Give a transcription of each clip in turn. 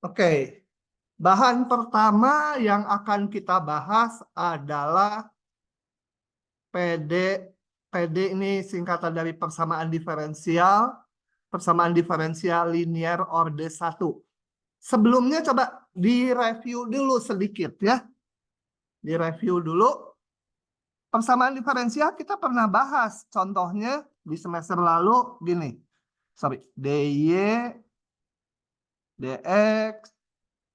Oke. Bahan pertama yang akan kita bahas adalah PD. PD ini singkatan dari persamaan diferensial linear orde 1. Sebelumnya coba direview dulu sedikit ya. Direview dulu. Persamaan diferensial kita pernah bahas. Contohnya di semester lalu gini. Sorry. DY, DX,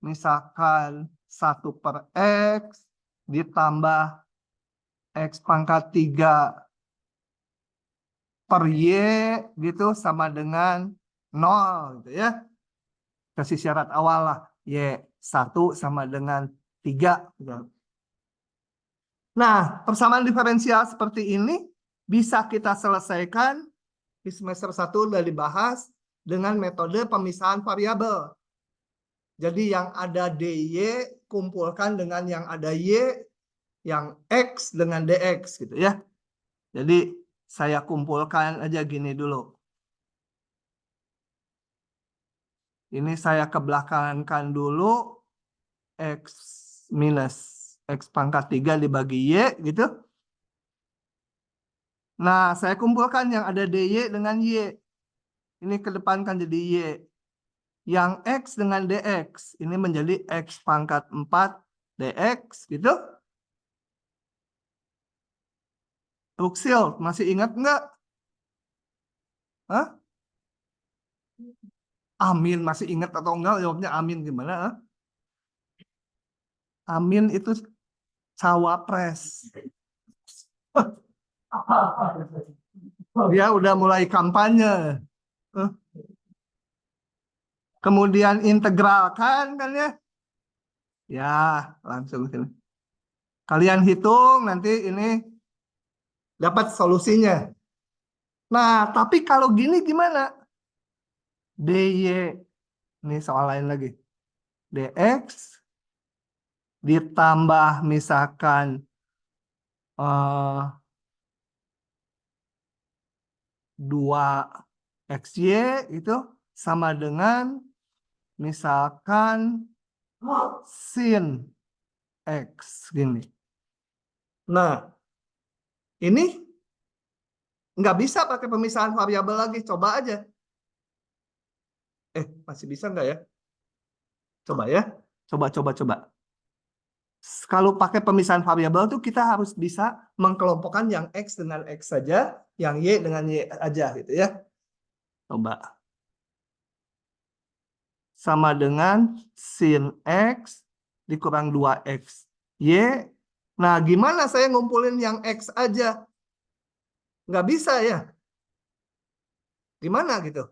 misalkan 1/X ditambah X pangkat 3/Y gitu sama dengan 0 gitu ya. Kasih syarat awal lah. Y1 sama dengan 3. Gitu. Nah, persamaan diferensial seperti ini bisa kita selesaikan di semester 1 sudah dibahas dengan metode pemisahan variabel. Jadi yang ada DY kumpulkan dengan yang ada Y, yang X dengan DX gitu ya. Jadi saya kumpulkan aja gini dulu. Ini saya kebelakangkan dulu X minus X pangkat 3 dibagi Y gitu. Nah, saya kumpulkan yang ada DY dengan Y. Ini kedepankan jadi Y. Yang X dengan DX. Ini menjadi X pangkat 4 DX gitu. Ruksil, masih ingat nggak? Hah? Amin, masih ingat atau enggak? Jawabnya Amin gimana? Amin itu cawapres. Dia udah mulai kampanye. Kemudian integralkan kan ya? Ya, langsung sini. Kalian hitung nanti ini dapat solusinya. Nah, tapi kalau gini gimana? DY, ini soal lain lagi. DX ditambah misalkan 2XY itu sama dengan misalkan sin X gini. Nah, ini nggak bisa pakai pemisahan variabel lagi. Coba aja. Masih bisa nggak ya? Coba ya. Coba. Kalau pakai pemisahan variabel tuh kita harus bisa mengkelompokkan yang X dengan X saja, yang Y dengan Y aja gitu ya. Coba. Sama dengan sin X dikurang 2X Y. Nah, gimana saya ngumpulin yang X aja? Nggak bisa ya. Gimana gitu?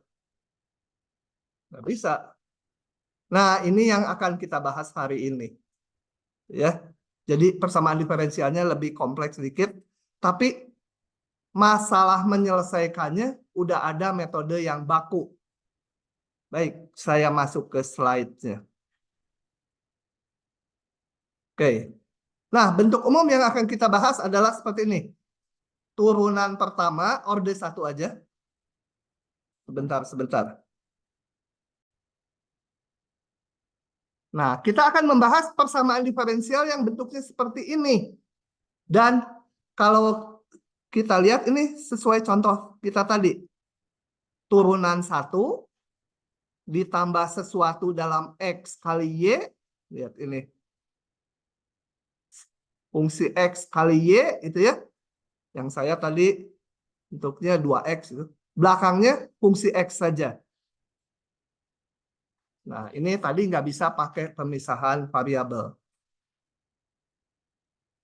Nggak bisa. Nah, ini yang akan kita bahas hari ini. Ya. Jadi persamaan diferensialnya lebih kompleks sedikit, tapi masalah menyelesaikannya udah ada metode yang baku. Baik, saya masuk ke slide-nya. Oke. Nah, bentuk umum yang akan kita bahas adalah seperti ini. Turunan pertama, orde 1 aja. Sebentar. Nah, kita akan membahas persamaan diferensial yang bentuknya seperti ini. Dan kalau kita lihat ini sesuai contoh kita tadi. Turunan 1 ditambah sesuatu dalam X kali Y. Lihat ini. Fungsi X kali Y itu ya. Yang saya tadi bentuknya 2X itu. Belakangnya fungsi X saja. Nah, ini tadi nggak bisa pakai pemisahan variabel.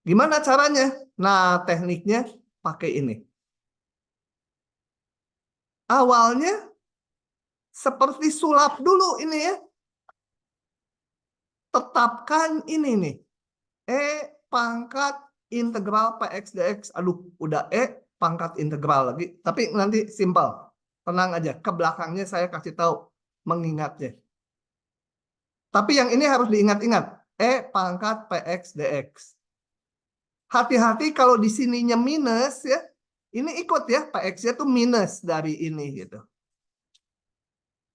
Gimana caranya? Nah, tekniknya pakai ini. Awalnya seperti sulap dulu ini ya. Tetapkan ini nih. Pangkat integral Px dx. Aduh, udah pangkat integral lagi. Tapi nanti simpel. Tenang aja. Ke belakangnya saya kasih tahu mengingatnya. Tapi yang ini harus diingat-ingat. Pangkat Px dx. Hati-hati kalau di sininya minus ya. Ini ikut ya. Px-nya tuh minus dari ini gitu.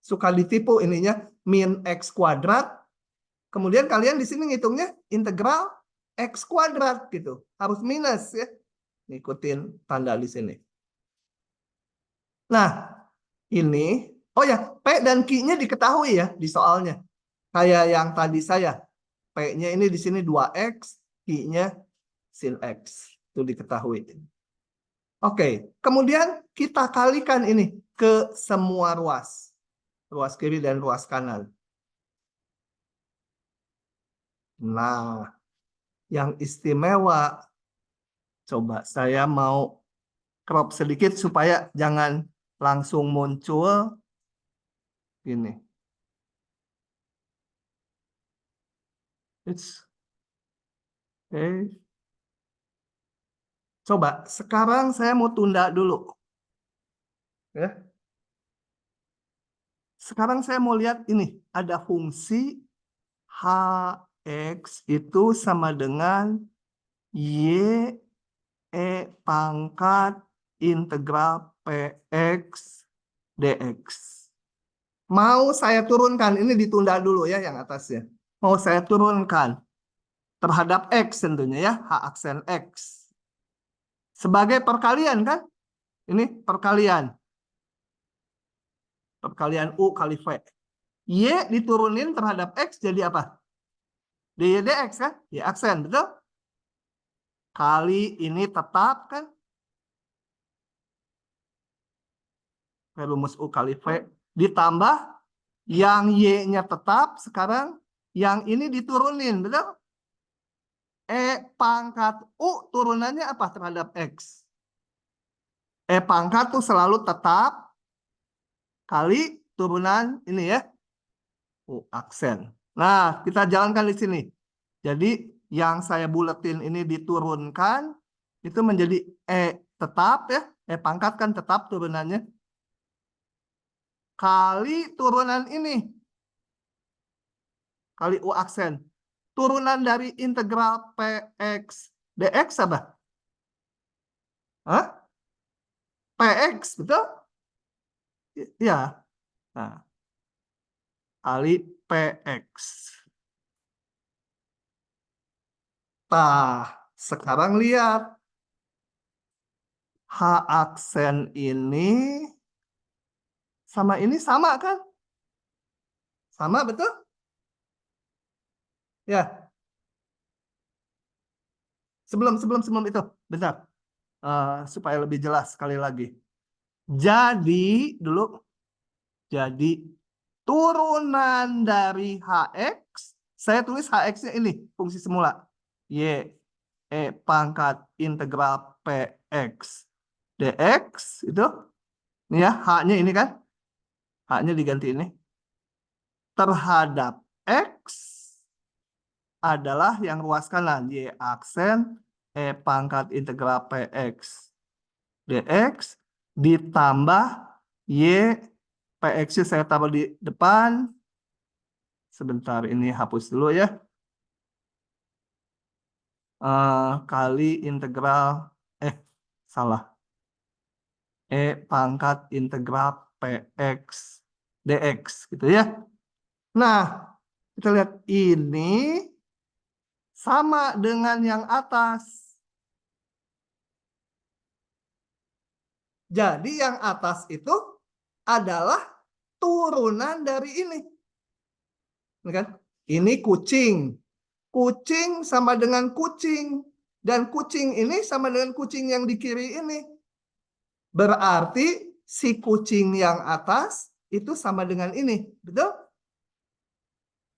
suka ditipu ininya min X kuadrat. Kemudian kalian di sini ngitungnya integral X kuadrat gitu. Harus minus ya. Ngikutin tanda di sini. Nah, ini, oh ya, P dan Q-nya diketahui ya di soalnya. Kayak yang tadi saya. P-nya ini di sini 2X, Q-nya sin X. Itu diketahui. Oke, kemudian kita kalikan ini ke semua ruas. Ruas kiri dan ruas kanan. Nah, yang istimewa, coba saya mau crop sedikit supaya jangan langsung muncul ini. Oke. Coba sekarang saya mau tunda dulu. Ya. Sekarang saya mau lihat ini, ada fungsi Hx itu sama dengan Y E pangkat integral Px dx. Mau saya turunkan, ini ditunda dulu ya yang atasnya. Mau saya turunkan terhadap X tentunya ya, H aksen X. Sebagai perkalian kan? Ini perkalian. Perkalian U kali V. Y diturunin terhadap X jadi apa? dy dx kan? Y aksen, betul? Kali ini tetap kan? Rumus U kali V. Ditambah yang Y-nya tetap, sekarang yang ini diturunin, betul? E pangkat U turunannya apa terhadap X? E pangkat tuh selalu tetap kali turunan ini ya. U aksen. Nah, kita jalankan di sini. Jadi yang saya buletin ini diturunkan itu menjadi E tetap ya. E pangkat kan tetap turunannya. Kali turunan ini. Kali U aksen. Turunan dari integral Px dx apa? Hah? Px, betul? Ya. Nah, kali Px. Nah, sekarang lihat. H aksen ini sama ini sama kan? Sama, betul? Ya. Sebelum itu. Bentar. Supaya lebih jelas sekali lagi. Jadi, dulu. Jadi, turunan dari Hx. Saya tulis Hx-nya ini. Fungsi semula. Y. E pangkat integral Px. Dx. Itu. Ini ya. H-nya ini kan. H-nya diganti ini. Terhadap X. Adalah yang ruas kanan. Y aksen E pangkat integral Px dx ditambah Y Px saya taruh di depan. Sebentar ini hapus dulu ya. Kali integral salah. E pangkat integral Px dx gitu ya. Nah, kita lihat ini sama dengan yang atas. Jadi yang atas itu adalah turunan dari ini. Ini kan? Ini kucing. Kucing sama dengan kucing. Dan kucing ini sama dengan kucing yang di kiri ini. Berarti si kucing yang atas itu sama dengan ini. Betul?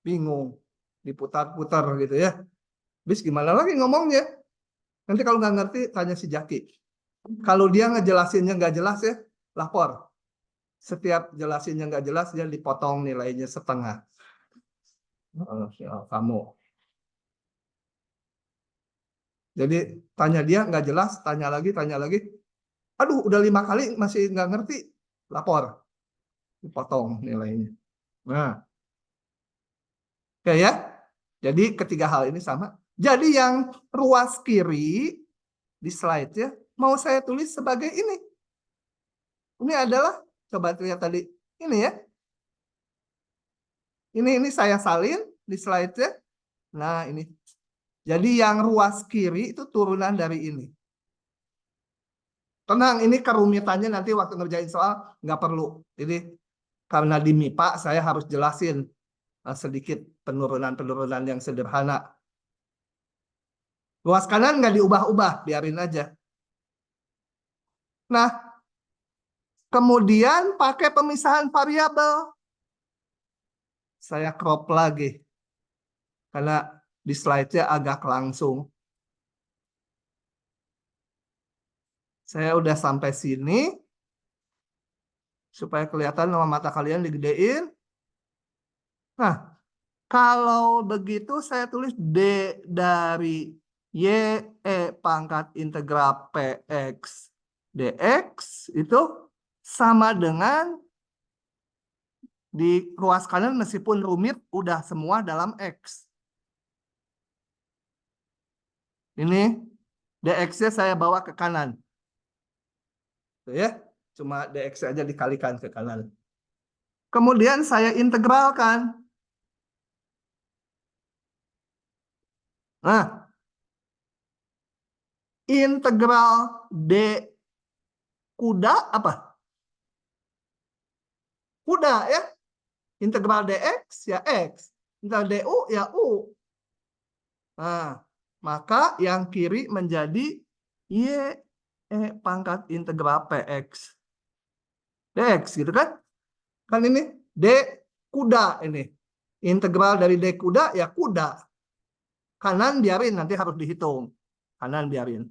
Bingung. Diputar-putar gitu ya. Bis gimana lagi ngomongnya? Nanti kalau nggak ngerti, tanya si Jaki. Kalau dia ngejelasinnya nggak jelas ya, lapor. Setiap jelasinnya nggak jelas, dia dipotong nilainya setengah. Kamu. Jadi tanya dia nggak jelas, tanya lagi. Aduh, udah 5 kali masih nggak ngerti, lapor. Dipotong nilainya. Nah, oke ya. Jadi ketiga hal ini sama. Jadi yang ruas kiri di slide ya, mau saya tulis sebagai ini. Ini adalah, coba lihat tadi, ini ya. Ini saya salin di slide-nya. Nah, ini. Jadi yang ruas kiri itu turunan dari ini. Tenang, ini kerumitannya nanti waktu ngerjain soal nggak perlu. Jadi karena di MIPA saya harus jelasin sedikit penurunan-penurunan yang sederhana. Ruas kanan nggak diubah-ubah, biarin aja. Nah, kemudian pakai pemisahan variabel. Saya crop lagi. Karena di slide-nya agak langsung. Saya udah sampai sini. Supaya kelihatan sama mata kalian digedein. Nah, kalau begitu saya tulis D dari Y pangkat integral PX DX itu sama dengan di ruas kanan meskipun rumit udah semua dalam X. Ini DX-nya saya bawa ke kanan. Tuh ya, cuma DX aja dikalikan ke kanan. Kemudian saya integralkan. Nah, integral D kuda apa? Kuda ya. Integral dx ya x. Integral du ya u. Nah, maka yang kiri menjadi y pangkat integral px dx gitu kan? Kan ini d kuda ini. Integral dari d kuda ya kuda. Kanan biarin, nanti harus dihitung. Kanan biarin.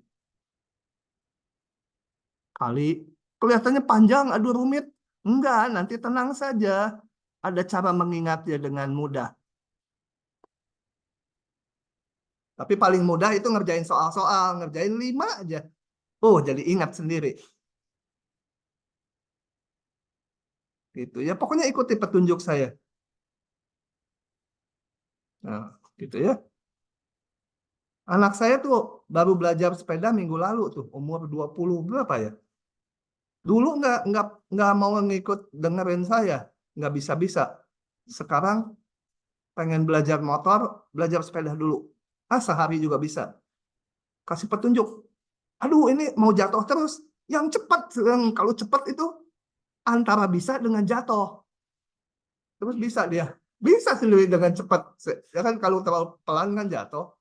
Kali kelihatannya panjang, aduh rumit. Enggak, nanti tenang saja. Ada cara mengingatnya dengan mudah. Tapi paling mudah itu ngerjain soal-soal, ngerjain 5 aja. Oh, jadi ingat sendiri. Gitu ya, pokoknya ikuti petunjuk saya. Nah, gitu ya. Anak saya tuh baru belajar sepeda minggu lalu tuh, umur 20 berapa ya? Dulu nggak mau ngikut dengerin saya, nggak bisa-bisa. Sekarang pengen belajar motor, belajar sepeda dulu. Sehari juga bisa. Kasih petunjuk. Aduh, ini mau jatuh terus. Yang cepat, kalau cepat itu antara bisa dengan jatuh. Terus bisa dia. Bisa sendiri dengan cepat. Ya kan kalau terlalu pelan kan jatuh.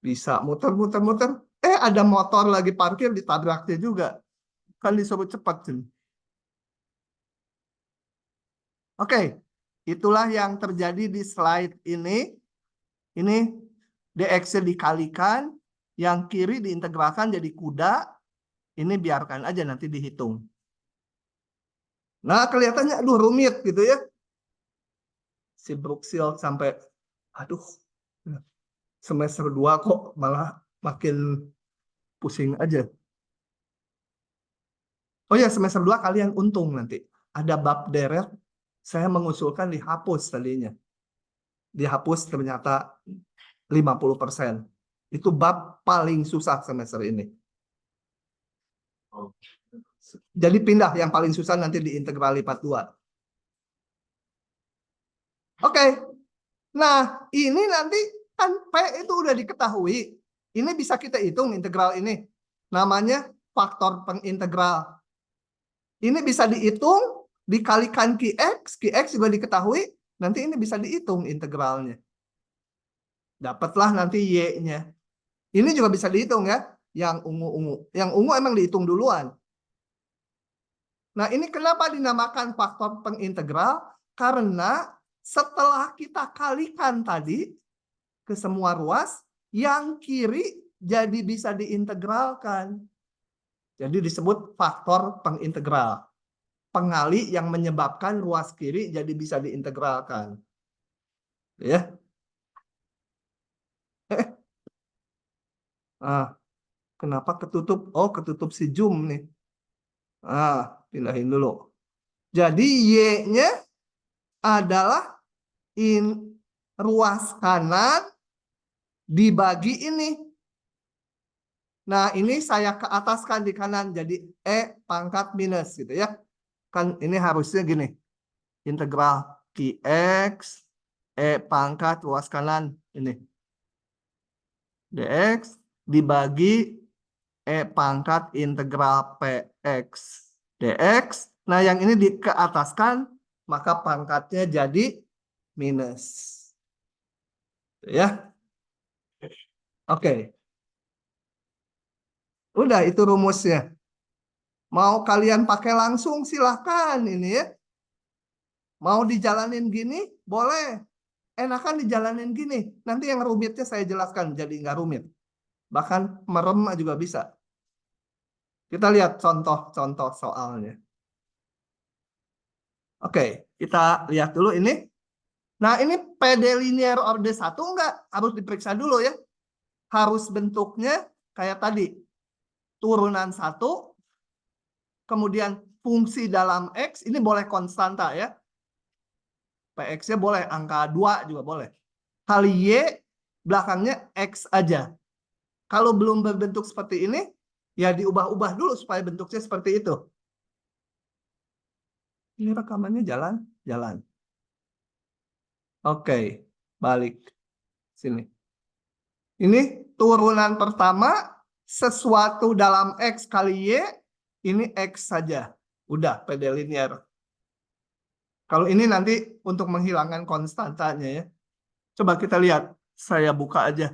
Bisa muter-muter-muter. Ada motor lagi parkir ditabraknya juga. Kan disuruh cepat. Oke. Itulah yang terjadi di slide ini. Ini dx dikalikan. Yang kiri diintegralkan jadi kuda. Ini biarkan aja nanti dihitung. Nah, kelihatannya aduh rumit gitu ya. Si Brookshield sampai aduh semester 2 kok malah makin pusing aja. Oh ya, semester 2 kalian untung nanti. Ada bab deret, saya mengusulkan dihapus tadinya. Dihapus ternyata 50%. Itu bab paling susah semester ini. Jadi pindah yang paling susah nanti di integral lipat 2. Oke. Nah, ini nanti kan P itu udah diketahui. Ini bisa kita hitung integral ini. Namanya faktor pengintegral. Ini bisa dihitung, dikalikan Qx juga diketahui, nanti ini bisa dihitung integralnya. Dapatlah nanti Y-nya. Ini juga bisa dihitung ya, yang ungu-ungu. Yang ungu emang dihitung duluan. Nah, ini kenapa dinamakan faktor pengintegral? Karena setelah kita kalikan tadi ke semua ruas, yang kiri jadi bisa diintegralkan. Jadi disebut faktor pengintegral. Pengali yang menyebabkan ruas kiri jadi bisa diintegralkan. Ya. Kenapa ketutup? Oh, ketutup si Zoom nih. Pindahin dulu. Jadi Y-nya adalah ruas kanan dibagi ini. Nah, ini saya ke ataskan di kanan jadi E pangkat minus gitu ya. Kan ini harusnya gini. Integral Q QX, pangkat luas kanan ini. DX dibagi pangkat integral PX DX. Nah, yang ini dikeataskan, maka pangkatnya jadi minus. Ya. Oke. Udah, itu rumusnya. Mau kalian pakai langsung silahkan ini ya. Mau dijalanin gini, boleh. Enakan dijalanin gini. Nanti yang rumitnya saya jelaskan, jadi nggak rumit. Bahkan merem juga bisa. Kita lihat contoh-contoh soalnya. Oke, kita lihat dulu ini. Nah, ini PD linear order 1 enggak? Harus diperiksa dulu ya. Harus bentuknya kayak tadi. Turunan 1, kemudian fungsi dalam X, ini boleh konstanta ya. PX-nya boleh, angka 2 juga boleh. Kali Y, belakangnya X aja. Kalau belum berbentuk seperti ini, ya diubah-ubah dulu supaya bentuknya seperti itu. Ini rekamannya jalan? Jalan. Oke, balik. Sini. Ini turunan pertama, sesuatu dalam X kali Y, ini X saja. Udah, PD linear. Kalau ini nanti untuk menghilangkan konstantanya ya. Coba kita lihat. Saya buka aja.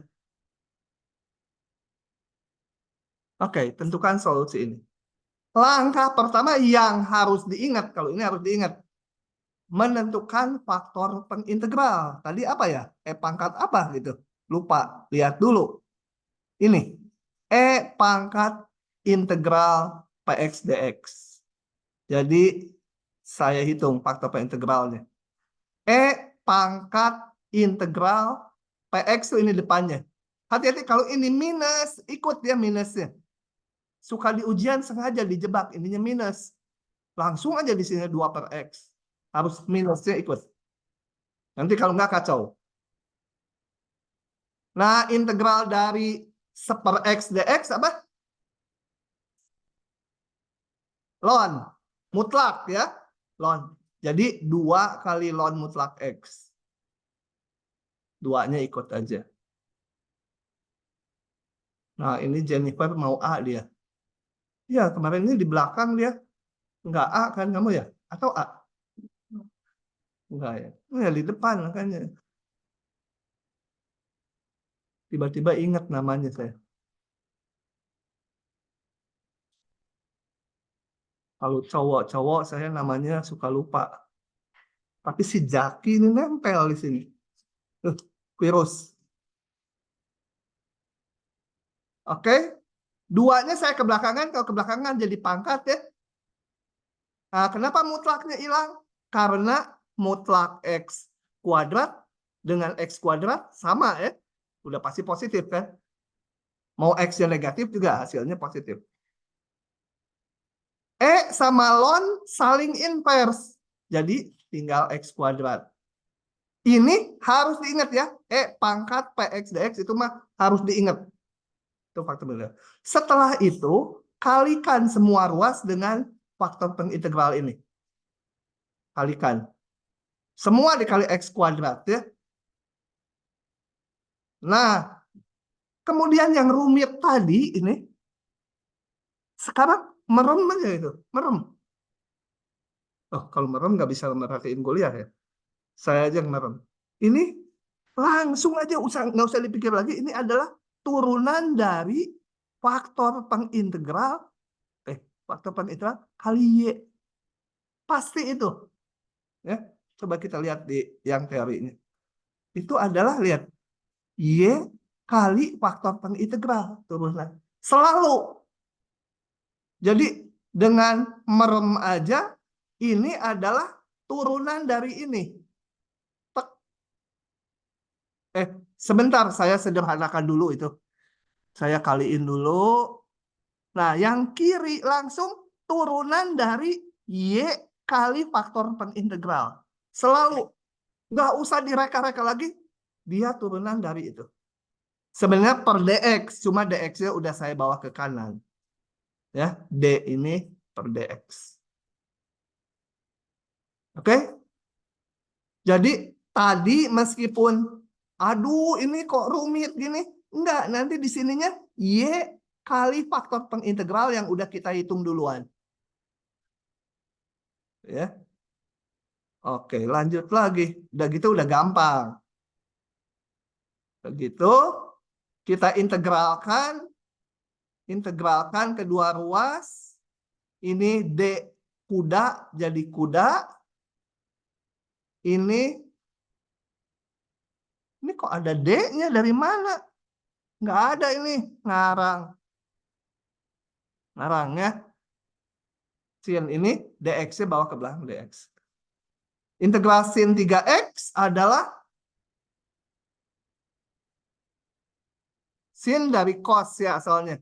Oke, tentukan solusi ini. Langkah pertama yang harus diingat, kalau ini harus diingat. Menentukan faktor pengintegral. Tadi apa ya? Pangkat apa gitu? Lupa. Lihat dulu. Ini. Pangkat integral PX dx. Jadi saya hitung faktor pengintegralnya. Pangkat integral PX itu ini depannya. Hati-hati kalau ini minus, ikut dia minusnya. Suka di ujian sengaja dijebak, ininya minus. Langsung aja di sini 2/X. Harus minusnya ikut. Nanti kalau nggak kacau. Nah, integral dari 1/X dx apa? Ln. Mutlak ya. Ln. Jadi 2 kali ln mutlak X. 2-nya ikut aja. Nah, ini Jennifer mau A dia. Ya, kemarin ini di belakang dia. Enggak A kan kamu ya? Atau A? Enggak ya. Ya di depan makanya. Tiba-tiba ingat namanya saya. Kalau cowok-cowok saya namanya suka lupa. Tapi si Jaki ini nempel di sini. Virus. Oke. 2-nya saya kebelakangan. Kalau kebelakangan jadi pangkat ya. Nah, kenapa mutlaknya hilang? Karena mutlak X kuadrat dengan X kuadrat sama ya. Udah pasti positif kan. Mau X yang negatif juga hasilnya positif. Sama ln saling inverse. Jadi tinggal X kuadrat. Ini harus diingat ya. Pangkat PX dx itu mah harus diingat. Itu faktor benar. Setelah itu, kalikan semua ruas dengan faktor pengintegral ini. Kalikan. Semua dikali X kuadrat ya. Nah, kemudian yang rumit tadi ini, sekarang merem aja itu. Merem. Oh, kalau merem nggak bisa merhatiin kuliah ya. Saya aja yang merem. Ini langsung aja nggak usah dipikir lagi. Ini adalah turunan dari faktor pengintegral kali Y. Pasti itu. Ya, coba kita lihat di yang teorinya. Itu adalah lihat Y kali faktor pengintegral turunan. Selalu. Jadi dengan merem aja ini adalah turunan dari ini. Sebentar, saya sederhanakan dulu itu. Saya kaliin dulu. Nah, yang kiri langsung turunan dari Y kali faktor pengintegral. Selalu. Nggak usah direka-reka lagi. Dia turunan dari itu. Sebenarnya per dx. Cuma dx-nya udah saya bawa ke kanan. Ya, D ini per dx. Oke? Jadi tadi meskipun aduh ini kok rumit gini, enggak, nanti di sininya Y kali faktor pengintegral yang udah kita hitung duluan. Ya. Oke, lanjut lagi. Udah gitu udah gampang. Begitu kita integralkan kedua ruas. Ini D kuda jadi kuda. Ini kok ada D-nya dari mana? Nggak ada ini, ngarang. Ngarang ya. Sin ini dx-nya bawa ke belakang dx. Integral sin 3x adalah sin dari cos ya asalnya.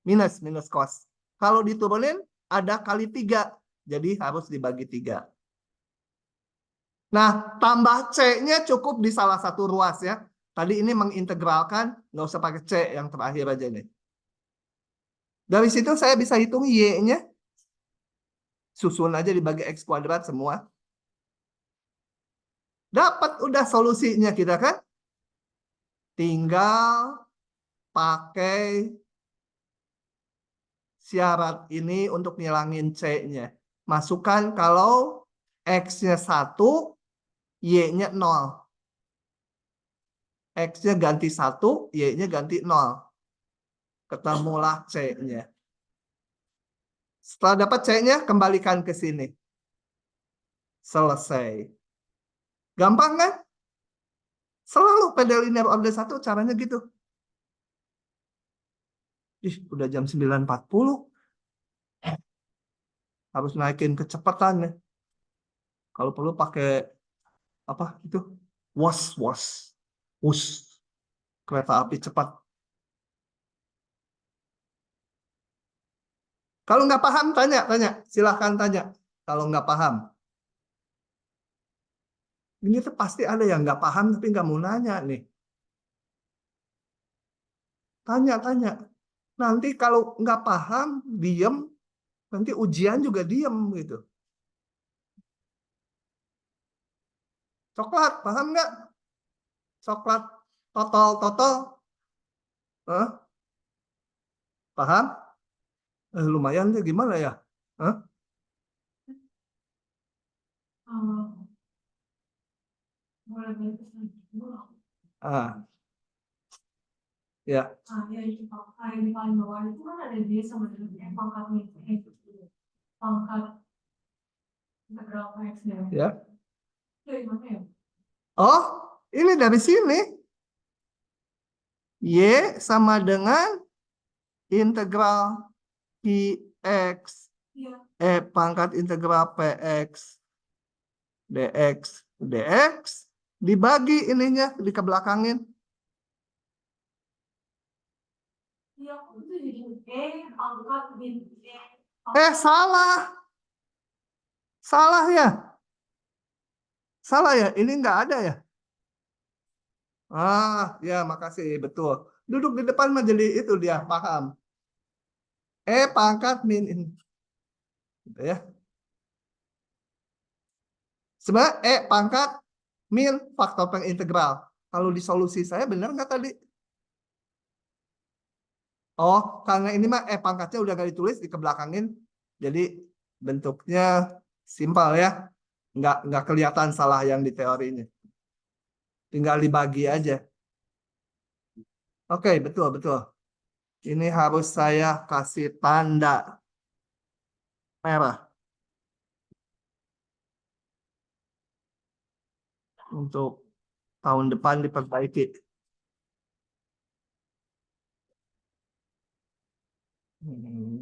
Minus cos. Kalau diturunin ada kali 3. Jadi harus dibagi 3. Nah, tambah C-nya cukup di salah satu ruas ya. Tadi ini mengintegralkan, nggak usah pakai C yang terakhir aja nih. Dari situ saya bisa hitung Y-nya. Susun aja dibagi X kuadrat semua. Dapat udah solusinya kita kan. Tinggal pakai syarat ini untuk ngilangin C-nya. Masukkan kalau X-nya 1, Y-nya 0. X-nya ganti 1, Y-nya ganti 0. Ketemulah C-nya. Setelah dapat C-nya, kembalikan ke sini. Selesai. Gampang kan? Selalu pada linear order 1 caranya gitu. Ih, udah jam 9.40. Harus naikin kecepatannya. Kalau perlu pakai apa itu? Was. Kereta api cepat. Kalau nggak paham, tanya. Silahkan tanya. Kalau nggak paham. Ini tuh pasti ada yang nggak paham tapi nggak mau nanya nih. Tanya. Nanti kalau nggak paham, diem. Nanti ujian juga diem gitu. Coklat, paham nggak? Coklat total. Paham? Lumayan deh, gimana ya? Ah, ya. Yang di paling bawah itu kan ada D sama dengan pangkatnya pangkat integral X-nya. Ya. Dari mana ya? Oh, ini dari sini. Y sama dengan integral Px. Iya. Pangkat integral Px. dx. Dibagi ininya, dikebelakangin. Iya, itu jadi E pangkat bin E. Salah. Salah ya. Salah ya, ini nggak ada ya. Ya makasih, betul. Duduk di depan mah jadi itu dia, paham. Pangkat min ini. Gitu ya. Sebenarnya pangkat min faktor pengintegral. Kalau di solusi saya benar nggak tadi? Oh, karena ini mah pangkatnya udah nggak ditulis, dikebelakangin. Jadi bentuknya simpel ya. Nggak kelihatan salah yang di teorinya. Tinggal dibagi aja. Oke, betul. Ini harus saya kasih tanda merah. Untuk tahun depan diperbaiki.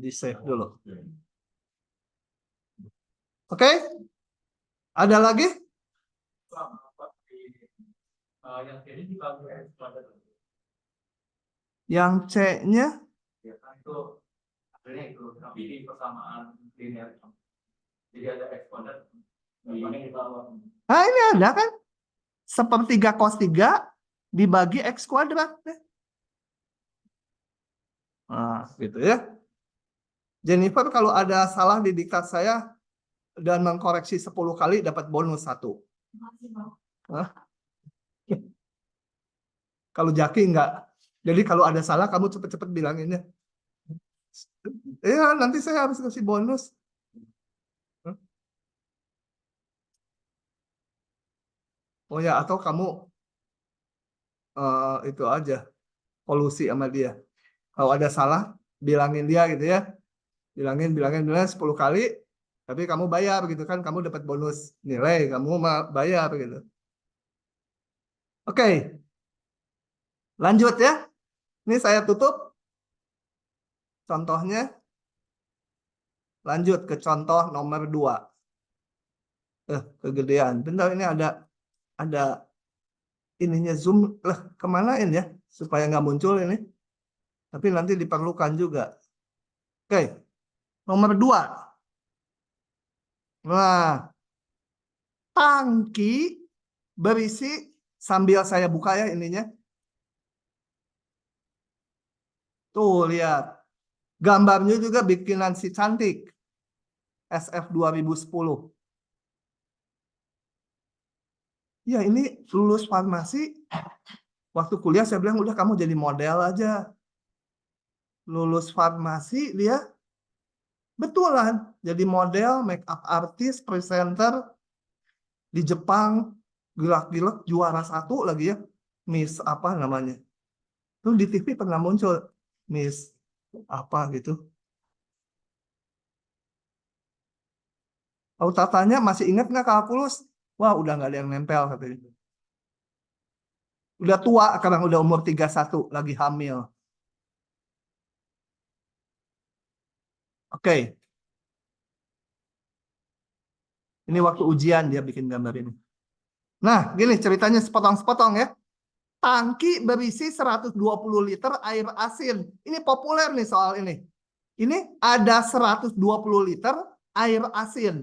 Di save dulu. Oke? Ada lagi? Yang C-nya? Tapi di persamaan linear. Jadi ada eksponen. Nah, ini ada kan? Sepertiga cos 3 dibagi X kuadrat. Nah, gitu ya. Jennifer, kalau ada salah di diktat saya dan mengkoreksi 10 kali dapat bonus 1. Masih, Bang. Kalau Jaki enggak. Jadi kalau ada salah kamu cepet-cepet bilanginnya. Iya, nanti saya harus kasih bonus. Oh ya, atau kamu itu aja kolusi sama dia. Kalau ada salah, bilangin dia gitu ya. Bilangin 10 kali, tapi kamu bayar gitu kan, kamu dapat bonus nilai, kamu bayar gitu. Oke. Lanjut ya. Ini saya tutup. Contohnya. Lanjut ke contoh nomor 2. Kegedean. Bentar, ini ada ininya zoom lah, kemanain ya supaya nggak muncul ini. Tapi nanti diperlukan juga. Oke. Nomor 2. Nah, tangki berisi, sambil saya buka ya ininya. Tuh, lihat. Gambarnya juga bikinan si cantik. SF 2010. Ya, ini lulus farmasi. Waktu kuliah saya bilang, udah kamu jadi model aja. Lulus farmasi, dia betulan. Jadi model, make up artist, presenter. Di Jepang, gilak-gilak, juara 1 lagi ya. Miss apa namanya. Tuh di TV pernah muncul. Miss apa gitu. Kalau tatanya masih ingat nggak kalkulus? Wah, udah nggak ada yang nempel katanya. Udah tua, sekarang udah umur 31, lagi hamil. Oke. Ini waktu ujian dia bikin gambar ini. Nah, gini ceritanya sepotong-sepotong ya. Tangki berisi 120 liter air asin. Ini populer nih soal ini. Ini ada 120 liter air asin.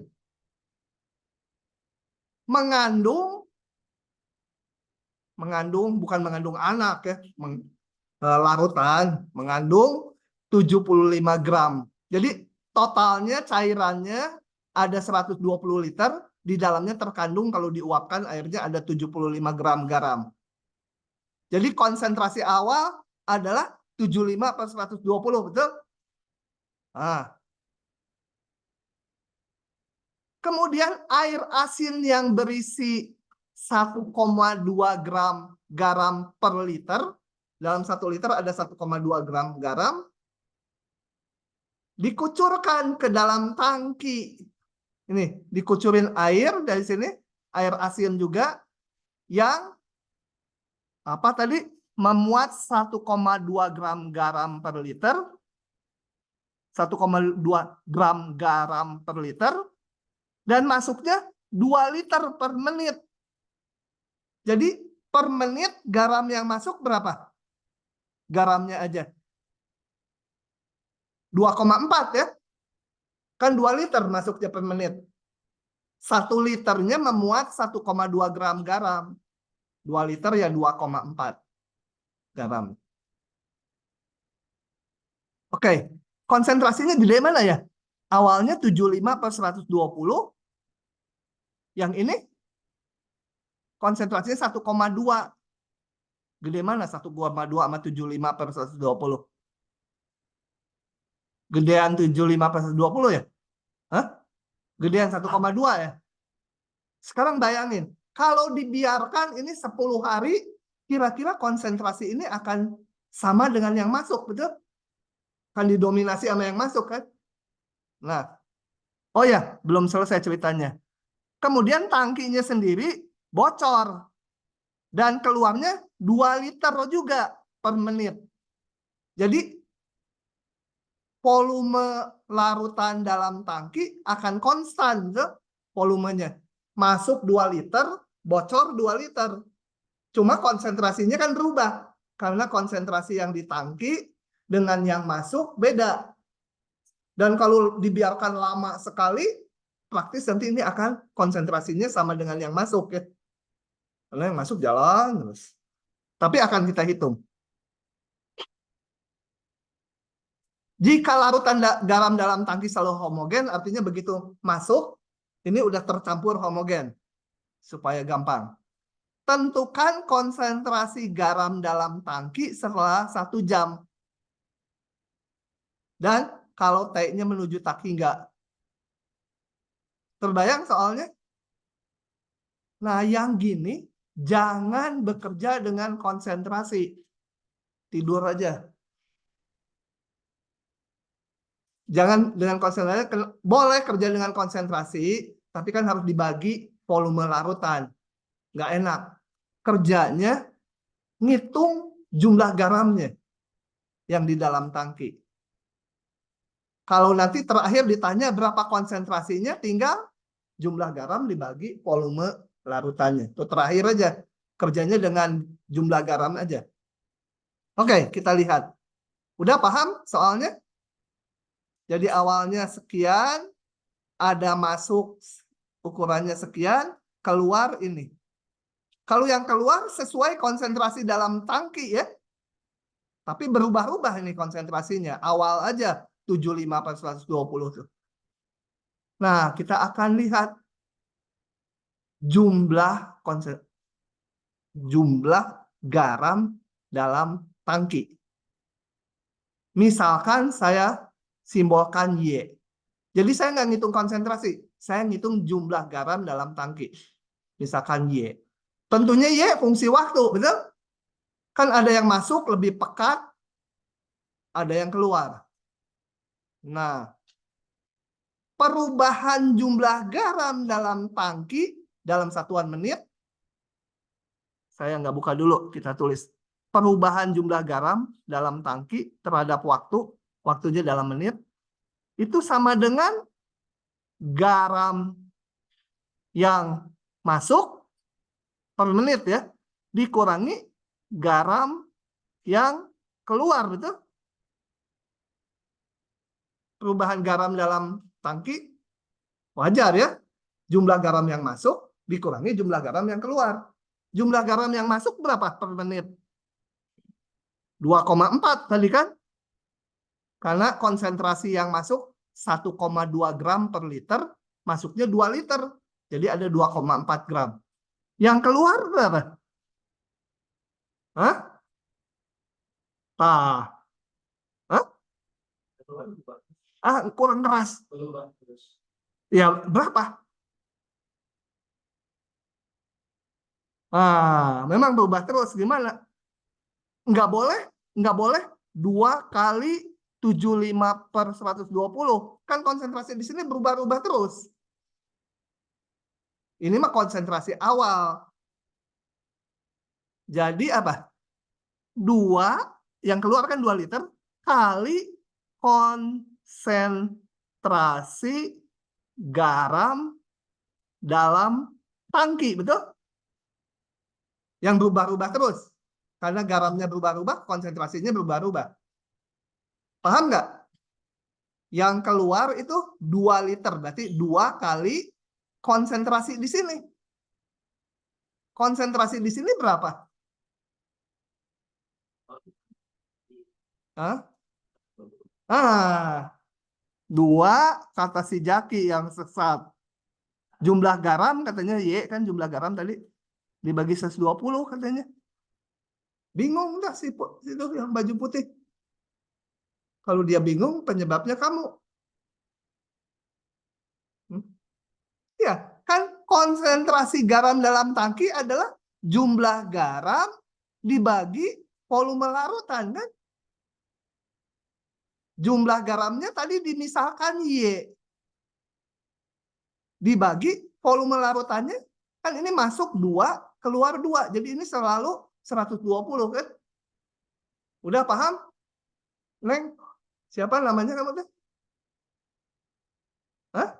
Mengandung bukan mengandung anak ya, larutan, mengandung 75 gram. Jadi totalnya cairannya ada 120 liter, di dalamnya terkandung kalau diuapkan airnya ada 75 gram garam. Jadi konsentrasi awal adalah 75 per 120, betul? Nah. Kemudian air asin yang berisi 1,2 gram garam per liter. Dalam 1 liter ada 1,2 gram garam. Dikucurkan ke dalam tangki. Ini, dikucurin air dari sini. Air asin juga. Yang apa tadi? Memuat 1,2 gram garam per liter. 1,2 gram garam per liter. Dan masuknya 2 liter per menit. Jadi per menit garam yang masuk berapa? Garamnya aja. 2,4 ya. Kan 2 liter masuknya per menit. 1 liternya memuat 1,2 gram garam. 2 liter ya 2,4 garam. Oke. Konsentrasinya gede mana ya? Awalnya 75 per 120. Yang ini konsentrasinya 1,2. Gede mana 1,2 sama 75 per 120? Gedean 75 per 120 ya? Hah? Gedean 1,2 ya? Sekarang bayangin, kalau dibiarkan ini 10 hari, kira-kira konsentrasi ini akan sama dengan yang masuk, betul? Kan didominasi sama yang masuk kan? Nah, oh ya, belum selesai ceritanya. Kemudian tangkinya sendiri bocor. Dan keluarnya 2 liter juga per menit. Jadi, volume larutan dalam tangki akan konstan, betul? Volumenya. Masuk 2 liter, bocor 2 liter. Cuma konsentrasinya kan berubah. Karena konsentrasi yang di tangki dengan yang masuk beda. Dan kalau dibiarkan lama sekali, praktis nanti ini akan konsentrasinya sama dengan yang masuk ya. Karena yang masuk jalan terus. Tapi akan kita hitung. Jika larutan garam dalam tangki selalu homogen, artinya begitu masuk, ini udah tercampur homogen. supaya gampang. Tentukan konsentrasi garam dalam tangki setelah 1 jam. Dan kalau T-nya menuju tangki enggak. Terbayang soalnya? Nah, yang gini jangan bekerja dengan konsentrasi. Tidur aja. Jangan dengan konsentrasi, boleh kerja dengan konsentrasi, tapi kan harus dibagi volume larutan. Nggak enak. Kerjanya ngitung jumlah garamnya yang di dalam tangki. Kalau nanti terakhir ditanya berapa konsentrasinya, tinggal jumlah garam dibagi volume larutannya. Itu terakhir aja. Kerjanya dengan jumlah garam aja. Oke, kita lihat. Udah paham soalnya? Jadi awalnya sekian, ada masuk ukurannya sekian, keluar ini. Kalau yang keluar sesuai konsentrasi dalam tangki ya. Tapi berubah-ubah ini konsentrasinya. Awal aja 75/120 tuh. Nah, kita akan lihat jumlah garam dalam tangki. Misalkan saya simbolkan Y. Jadi saya nggak ngitung konsentrasi, saya ngitung jumlah garam dalam tangki. Misalkan Y. Tentunya Y fungsi waktu, betul? Kan ada yang masuk lebih pekat, ada yang keluar. Nah, perubahan jumlah garam dalam tangki dalam satuan menit, saya nggak buka dulu, kita tulis. Perubahan jumlah garam dalam tangki terhadap waktunya dalam menit, itu sama dengan garam yang masuk per menit ya, dikurangi garam yang keluar, betul? Perubahan garam dalam tangki wajar ya. Jumlah garam yang masuk dikurangi jumlah garam yang keluar. Jumlah garam yang masuk berapa per menit? 2,4 tadi kan? Karena konsentrasi yang masuk 1,2 gram per liter, masuknya 2 liter. Jadi ada 2,4 gram. Yang keluar berapa? Hah? Hah? Kurang keras. Ya, berapa? Memang berubah terus. Gimana? Nggak boleh 2 kali 75/120. Kan konsentrasi di sini berubah-ubah terus. Ini mah konsentrasi awal. Jadi apa? 2, yang keluar kan 2 liter, kali konsentrasi garam dalam tangki, betul? Yang berubah-ubah terus. Karena garamnya berubah-ubah, konsentrasinya berubah-ubah. Paham nggak? Yang keluar itu 2 liter. Berarti 2 kali konsentrasi di sini. Konsentrasi di sini berapa? Hah? 2 kata si Jaki yang sesat. Jumlah garam katanya Y kan, jumlah garam tadi dibagi 120 katanya. Bingung nggak sih itu yang baju putih? Kalau dia bingung, penyebabnya kamu. Ya, kan konsentrasi garam dalam tangki adalah jumlah garam dibagi volume larutan kan? Jumlah garamnya tadi dimisalkan Y. Dibagi volume larutannya, kan ini masuk 2, keluar 2. Jadi ini selalu 120 kan? Udah paham? Neng, siapa namanya kamu tuh? Hah?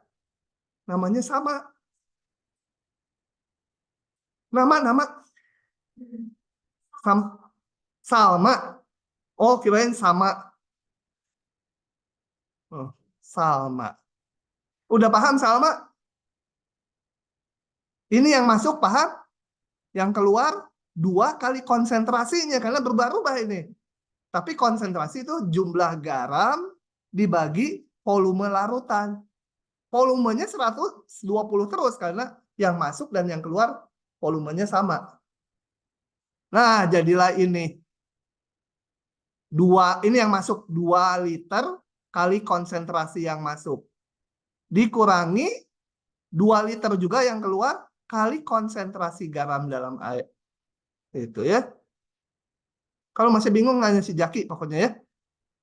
Namanya sama. Nama. Salma. Oh, kirain sama. Oh, Salma. Udah paham Salma? Ini yang masuk paham? Yang keluar 2 kali konsentrasinya karena berubah-ubah ini. Tapi konsentrasi itu jumlah garam dibagi volume larutan. Volumenya 120 terus karena yang masuk dan yang keluar volumenya sama. Nah, jadilah ini. Ini yang masuk 2 liter kali konsentrasi yang masuk. Dikurangi 2 liter juga yang keluar kali konsentrasi garam dalam air. Itu ya. Kalau masih bingung nanya si Jaki pokoknya ya.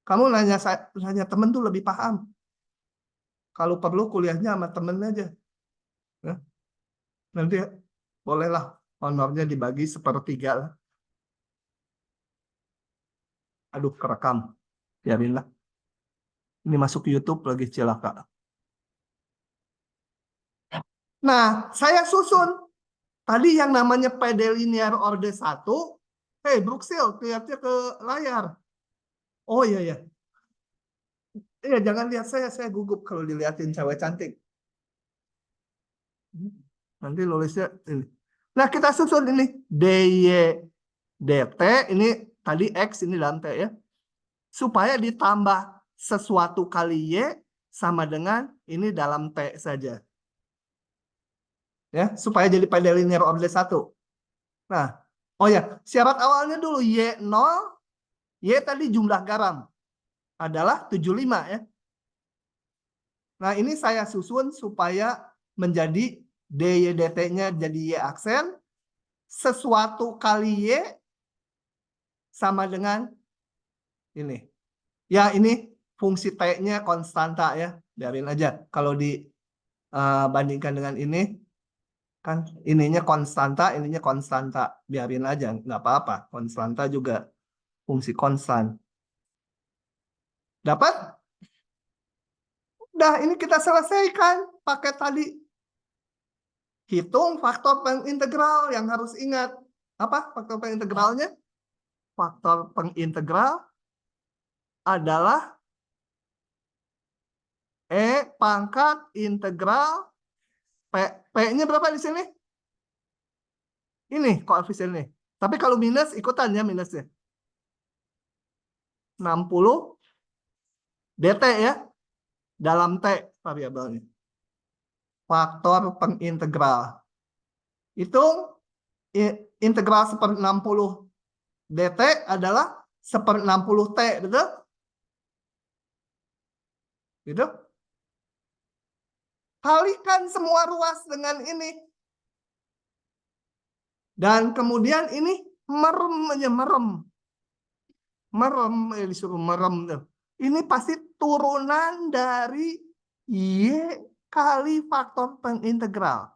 Kamu nanya temen tuh lebih paham. Kalau perlu kuliahnya sama temen aja. Ya. Nanti bolehlah honornya dibagi 1/3 lah. Aduh, kerekam. Biarinlah. Ini masuk YouTube lagi celaka. Nah, saya susun. Tadi yang namanya PD linear order 1. Hei, Brooksil, lihatnya ke layar. Oh iya, ya. Iya, jangan lihat saya gugup kalau dilihatin cewek cantik. Nanti nulisnya ini. Nah, kita susun ini. DY, DT, ini tadi X, ini dalam T ya. Supaya ditambah sesuatu kali Y sama dengan ini dalam T saja. Ya, supaya jadi PD linear order 1. Nah, oh ya, syarat awalnya dulu Y0, Y tadi jumlah garam adalah 75 ya. Nah, ini saya susun supaya menjadi DY DT-nya jadi Y aksen, sesuatu kali Y sama dengan ini. Ya, ini fungsi T-nya konstanta ya. Biarin aja. Kalau dibandingkan dengan ini, kan ininya konstanta, ininya konstanta. Biarin aja, nggak apa-apa. Konstanta juga fungsi konstan. Dapat? Udah, ini kita selesaikan pakai tadi. Hitung faktor pengintegral yang harus ingat. Apa faktor pengintegralnya? Faktor pengintegral adalah E pangkat integral P-nya berapa di sini? Ini koefisien ini. Tapi kalau minus ikutan ya minusnya. 60 dt ya. Dalam T variabelnya. Faktor pengintegral. Hitung integral 1/60 dt adalah 1/60 T, betul? Gitu? Kalikan semua ruas dengan ini. Dan kemudian ini merem aja, merem. Merem, disuruh merem. Ini pasti turunan dari Y kali faktor pengintegral.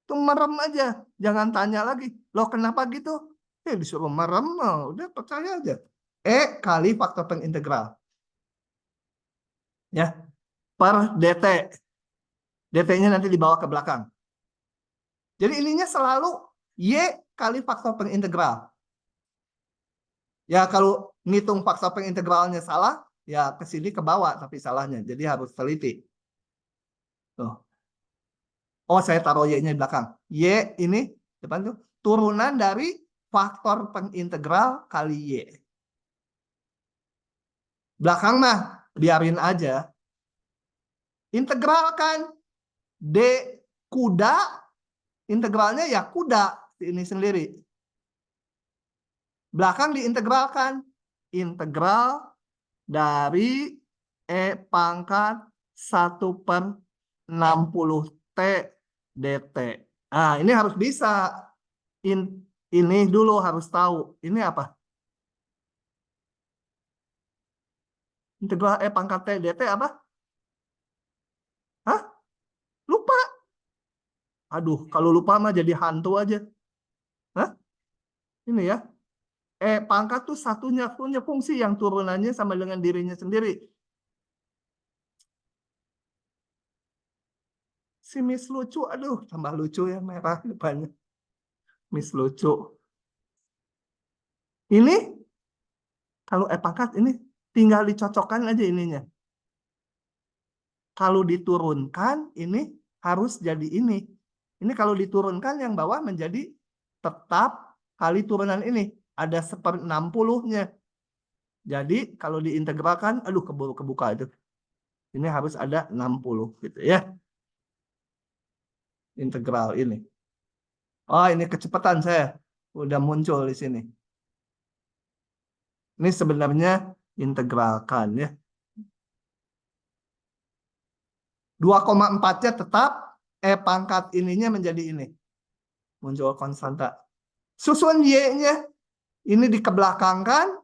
Itu merem aja. Jangan tanya lagi. Loh kenapa gitu? Disuruh merem, udah percaya aja. E kali faktor pengintegral. Ya, per dt. dt-nya nanti dibawa ke belakang. Jadi ininya selalu Y kali faktor pengintegral. Ya kalau ngitung faktor pengintegralnya salah, ya ke sini ke bawah tapi salahnya. Jadi harus teliti. Tuh. Oh, saya taruh Y-nya di belakang. Y ini depan tuh turunan dari faktor pengintegral kali Y. Belakang mah biarin aja. Integralkan D kuda, integralnya ya kuda ini sendiri. Belakang diintegralkan. Integral dari E pangkat 1/60 T dt. Nah, ini harus bisa. Ini dulu harus tahu. Ini apa? Integral E pangkat T dt apa? Hah? Lupa. Aduh, kalau lupa mah jadi hantu aja. Hah? Ini ya. E pangkat tuh satunya punya fungsi yang turunannya sama dengan dirinya sendiri. Si Miss lucu, aduh, tambah lucu ya merah depannya. Miss lucu. Ini kalau E pangkat ini tinggal dicocokkan aja ininya. Kalau diturunkan ini harus jadi ini. Ini kalau diturunkan yang bawah menjadi tetap kali turunan ini. Ada 1/60-nya. Jadi kalau diintegralkan, aduh keburu kebuka itu. Ini harus ada 60 gitu ya. integral ini. Oh, ini kecepatan saya. Udah muncul di sini. Ini sebenarnya integralkan ya. 2,4-nya tetap, pangkat ininya menjadi ini. Muncul konstanta. Susun Y-nya. Ini dikebelakangkan.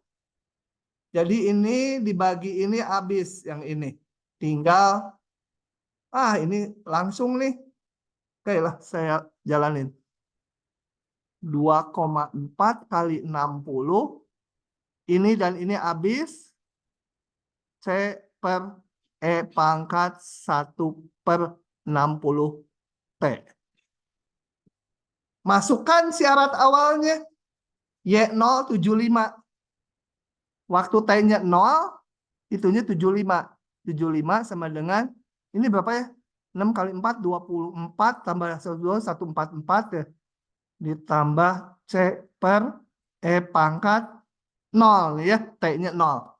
Jadi ini dibagi ini habis yang ini. Tinggal, ini langsung nih. Oke lah, saya jalanin. 2,4 kali 60. Ini dan ini habis. C per E pangkat 1/60T. Masukkan syarat awalnya. Y0 75. Waktu T-nya 0, itunya 75. 75 sama dengan, ini berapa ya? 6 kali 4, 24, tambah 1, 144 ya. Ditambah C per E pangkat 0 ya. T-nya 0.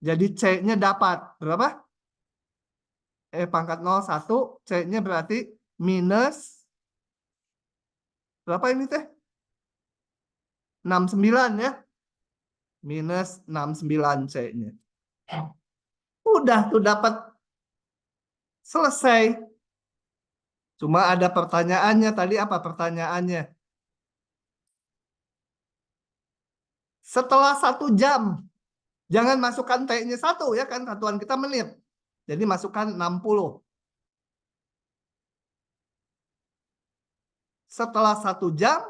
Jadi C-nya dapat berapa? E pangkat 0, 1. C-nya berarti minus, berapa ini teh? 69 ya. Minus 69 C-nya. Udah tuh dapat. Selesai. Cuma ada pertanyaannya. Tadi apa pertanyaannya? Setelah 1 jam. Jangan masukkan T-nya 1 ya kan. Satuan kita menit. Jadi masukkan 60. Setelah 1 jam.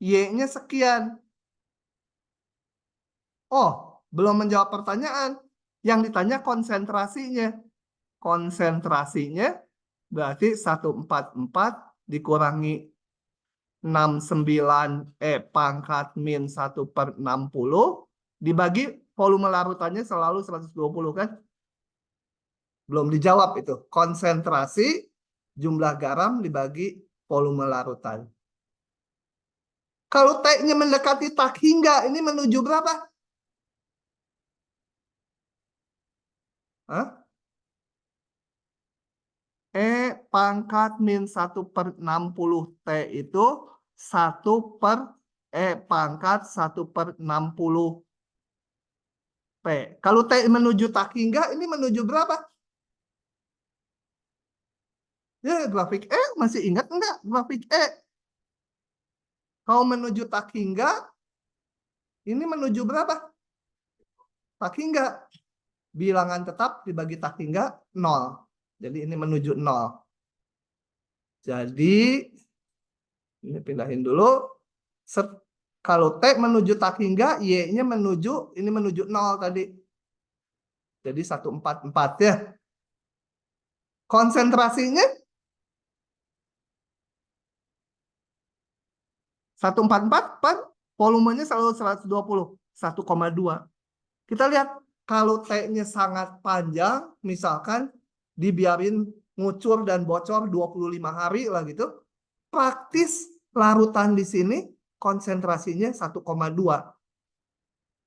Y-nya sekian. Oh, belum menjawab pertanyaan. Yang ditanya konsentrasinya. Konsentrasinya berarti 144 dikurangi 69 pangkat min 1/60 dibagi volume larutannya selalu 120 kan? Belum dijawab itu. Konsentrasi jumlah garam dibagi volume larutan. Kalau T-nya mendekati tak hingga, ini menuju berapa? Hah? E pangkat min 1/60T itu 1 per E pangkat 1/60 P. Kalau T menuju tak hingga, ini menuju berapa? Ya, grafik E masih ingat enggak grafik E? Kalau menuju tak hingga, ini menuju berapa? Tak hingga. Bilangan tetap dibagi tak hingga 0. Jadi ini menuju 0. Jadi, ini pindahin dulu. Kalau T menuju tak hingga, Y-nya menuju, ini menuju 0 tadi. Jadi 144 ya. Konsentrasinya 144 per volumenya selalu 120, 1,2. Kita lihat kalau T-nya sangat panjang, misalkan dibiarin ngucur dan bocor 25 hari lah gitu, praktis larutan di sini konsentrasinya 1,2.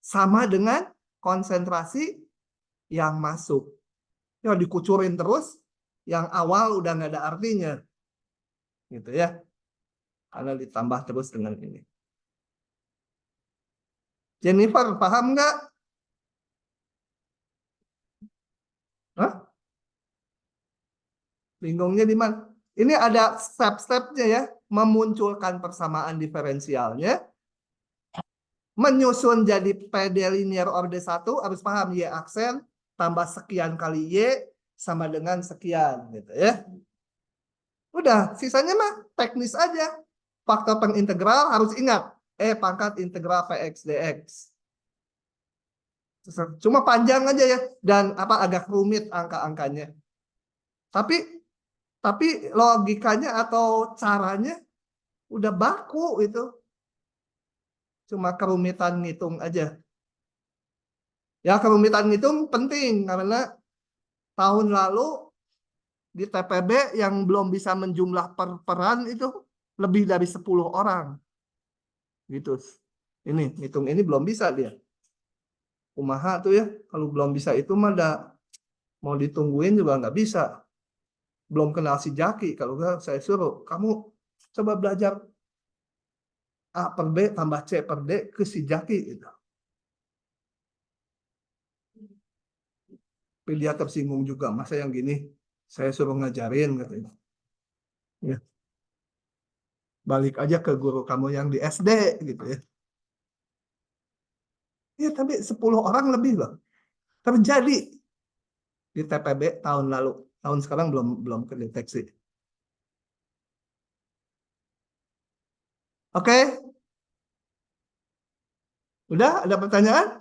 Sama dengan konsentrasi yang masuk. Ya dikucurin terus, yang awal udah nggak ada artinya. Gitu ya. Karena ditambah terus dengan ini. Jennifer, paham nggak? Hah? Bingungnya di mana? Ini ada step-stepnya ya. Memunculkan persamaan diferensialnya. Menyusun jadi PD linear orde 1. Harus paham Y aksen tambah sekian kali Y sama dengan sekian. Gitu ya. Udah, sisanya mah teknis aja. Faktor pengintegral harus ingat. E pangkat integral Px dx. Cuma panjang aja ya. Dan agak rumit angka-angkanya. Tapi logikanya atau caranya udah baku itu. Cuma kerumitan ngitung aja. Ya kerumitan ngitung penting karena tahun lalu di TPB yang belum bisa menjumlah peran itu lebih dari 10 orang. Gitu. Ini ngitung ini belum bisa dia. Kumaha tuh ya. Kalau belum bisa itu mah mau ditungguin juga nggak bisa. belum kenal si Jaki. Kalau enggak saya suruh, kamu coba belajar A per B tambah C per D ke si Jaki gitu. Tapi dia tersinggung juga, masa yang gini saya suruh ngajarin katanya. Ya, balik aja ke guru kamu yang di SD gitu ya. Ya, tapi 10 orang lebih loh terjadi di TPB tahun lalu. Tahun sekarang belum kedeteksi. Oke? Udah ada pertanyaan?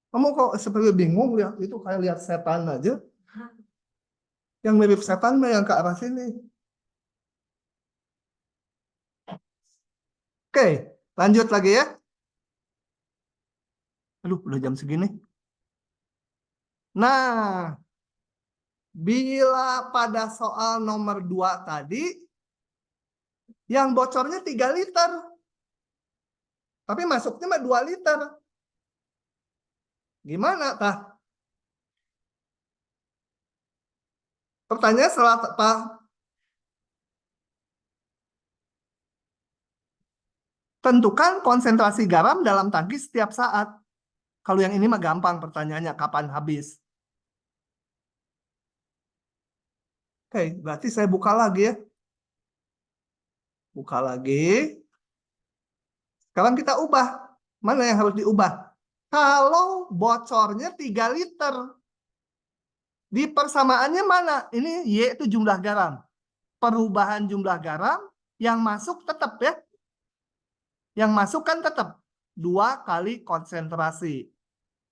Kamu kok seperti bingung lihat itu kayak lihat setan aja. Yang mirip setan mah yang ke arah sini. Oke, lanjut lagi ya. Aduh, udah jam segini. Nah, bila pada soal nomor 2 tadi, yang bocornya 3 liter. Tapi masuknya mah 2 liter. Gimana, Tah? Pertanyaan salah apa? Tentukan konsentrasi garam dalam tangki setiap saat. Kalau yang ini mah gampang pertanyaannya, kapan habis? Oke, berarti saya buka lagi ya. Buka lagi. Sekarang kita ubah. Mana yang harus diubah? Kalau bocornya 3 liter. Di persamaannya mana? Ini Y itu jumlah garam. Perubahan jumlah garam yang masuk tetap ya. Yang masuk kan tetap 2 kali konsentrasi.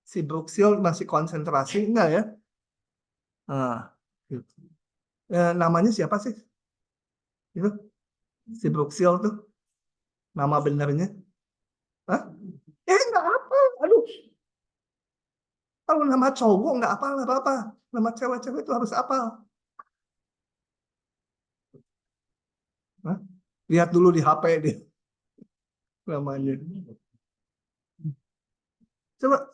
Si Bruksil masih konsentrasi enggak ya? Nah, gitu. Namanya siapa sih? Itu si Bruksil tuh nama benernya. Hah? Enggak apa. Aduh. Kalau nama cowok enggak apa-apa. Nama cewek-cewek itu harus apa? Hah? Lihat dulu di HP dia namanya. Coba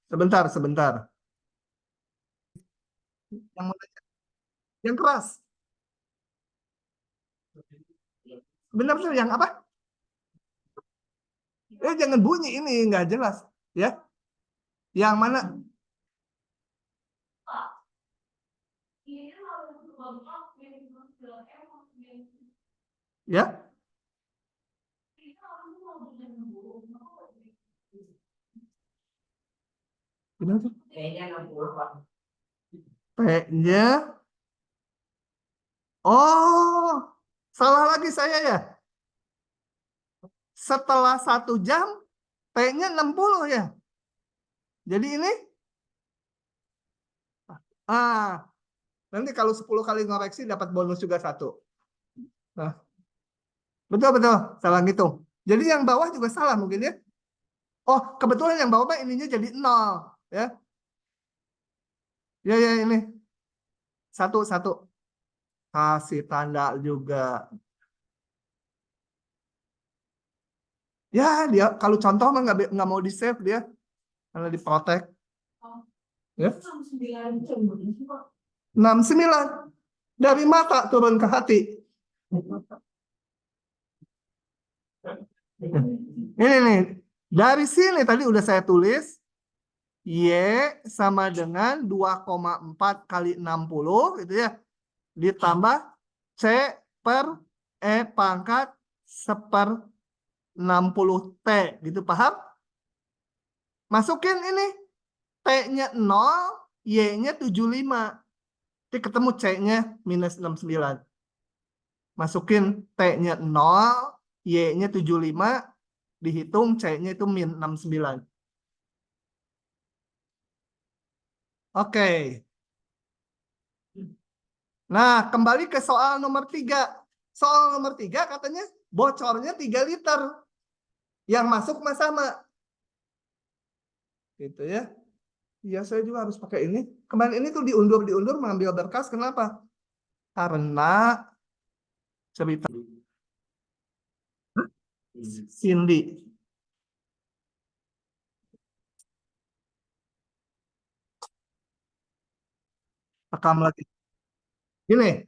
sebentar. Yang mana? Yang keras. Benar-benar yang apa? Jangan bunyi ini nggak jelas ya. Yang mana? Ya. Gimana tuh? P-nya. Oh, salah lagi saya ya. Setelah 1 jam, P-nya 60 ya. Jadi ini, nanti kalau 10 kali ngoreksi dapat bonus juga 1. Nah, betul, salah ngitung. Jadi yang bawah juga salah mungkin ya. Oh, kebetulan yang bawah ininya jadi 0 ya. Ya ini. 1. Kasih tanda juga. Ya, dia kalau contoh mah nggak mau di save dia, karena diprotek. Ya. 69 dari mata turun ke hati. Ini nih, dari sini tadi udah saya tulis Y sama dengan 2,4 kali 60 gitu ya, ditambah C per E pangkat 1/60T gitu, paham? Masukin ini T-nya 0, Y-nya 75. Nanti ketemu C-nya minus 69. Masukin T-nya 0, Y-nya 75, dihitung C-nya itu min 69. Oke. Nah, kembali ke soal nomor 3. Soal nomor 3 katanya bocornya 3 liter. Yang masuk mah sama. Gitu ya. Iya, saya juga harus pakai ini. Kemarin ini tuh diundur mengambil berkas. Kenapa? Karena cerita Cindy. Rekam lagi. Gini,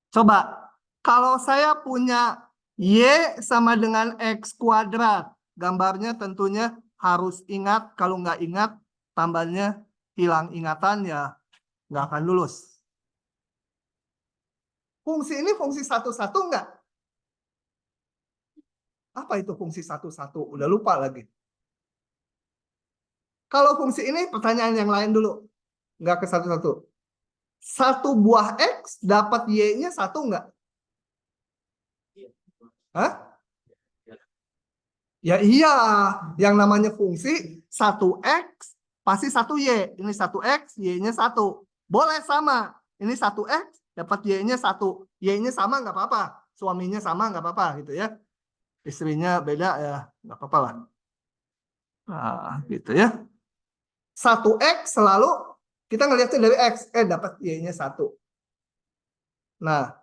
coba kalau saya punya Y sama dengan X kuadrat, gambarnya tentunya harus ingat, kalau nggak ingat, tambahnya hilang ingatan ya nggak akan lulus. Fungsi ini fungsi satu-satu nggak? Apa itu fungsi satu-satu? Udah lupa lagi. Kalau fungsi ini pertanyaan yang lain dulu. Nggak ke satu-satu. Satu buah X dapat Y-nya satu nggak? Hah? Ya iya, yang namanya fungsi 1X pasti 1Y. Ini 1X, Y-nya 1. Boleh sama. Ini 1X, dapat Y-nya 1. Y-nya sama nggak apa-apa. Suaminya sama nggak apa-apa gitu ya. Istrinya beda ya nggak apa-apa lah. Nah, gitu ya. 1X selalu kita ngelihatnya dari X. Dapat Y-nya 1. Nah,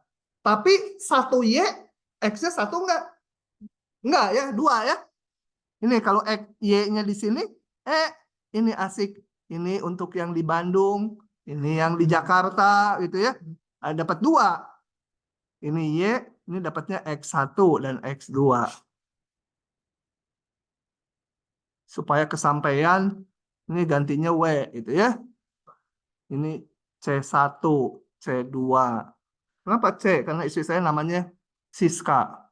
tapi 1Y, X-nya 1 nggak? Nggak ya, 2 ya. Ini kalau X, Y-nya di sini, ini asik. Ini untuk yang di Bandung, ini yang di Jakarta gitu ya. Dapat 2. Ini Y, ini dapatnya X1 dan X2. Supaya kesampaian, ini gantinya W gitu ya. Ini C1, C2. Kenapa C? Karena istri saya namanya Siska.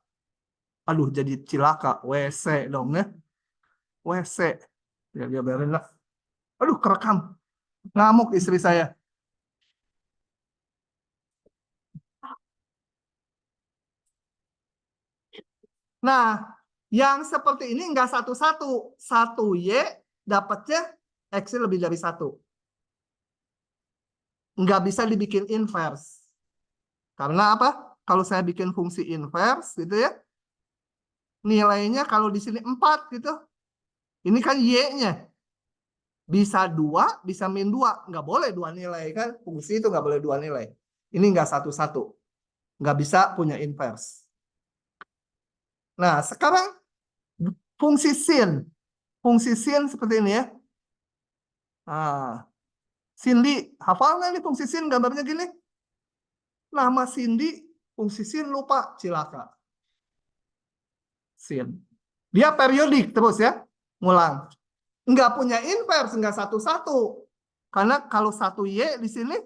Aduh, jadi cilaka. WC dong ya. WC. Ya, biarin lah. Aduh, kerekam. Ngamuk istri saya. Nah, yang seperti ini enggak satu-satu. 1Y dapatnya X lebih dari 1. Enggak bisa dibikin inverse. Karena apa? Kalau saya bikin fungsi inverse gitu ya, nilainya kalau di sini 4 gitu. Ini kan Y-nya. Bisa 2, bisa min 2. Nggak boleh 2 nilai kan. Fungsi itu nggak boleh 2 nilai. Ini nggak satu-satu. Nggak bisa punya inverse. Nah, sekarang fungsi sin. Fungsi sin seperti ini ya. Nah, Cindy, hafal nggak nih fungsi sin gambarnya gini? Nama Cindy, fungsi sin lupa, cilaka. Sin. Dia periodik terus ya, ngulang. Nggak punya inverse, nggak satu-satu. Karena kalau 1Y di sini,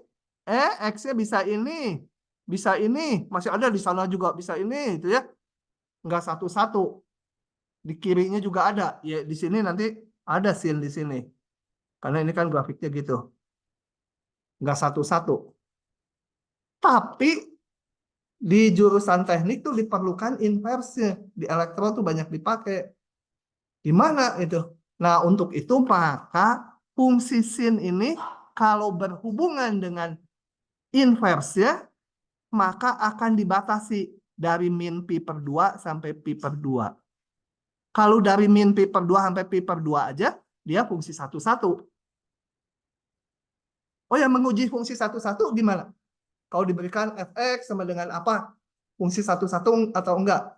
X-nya bisa ini, masih ada di sana juga bisa ini, itu ya. Nggak satu-satu. Di kirinya juga ada, ya di sini nanti ada sin di sini. Karena ini kan grafiknya gitu. Nggak satu-satu. Tapi di jurusan teknik tuh diperlukan inverse-nya. Di elektro tuh banyak dipakai. Di mana itu? Nah, untuk itu maka fungsi sin ini kalau berhubungan dengan inverse ya, maka akan dibatasi dari min pi per 2 sampai pi per 2. Kalau dari min pi per 2 sampai pi per 2 aja, dia fungsi satu-satu. Oh ya, menguji fungsi satu-satu gimana? Kalau diberikan fx sama dengan apa? Fungsi satu-satu atau enggak?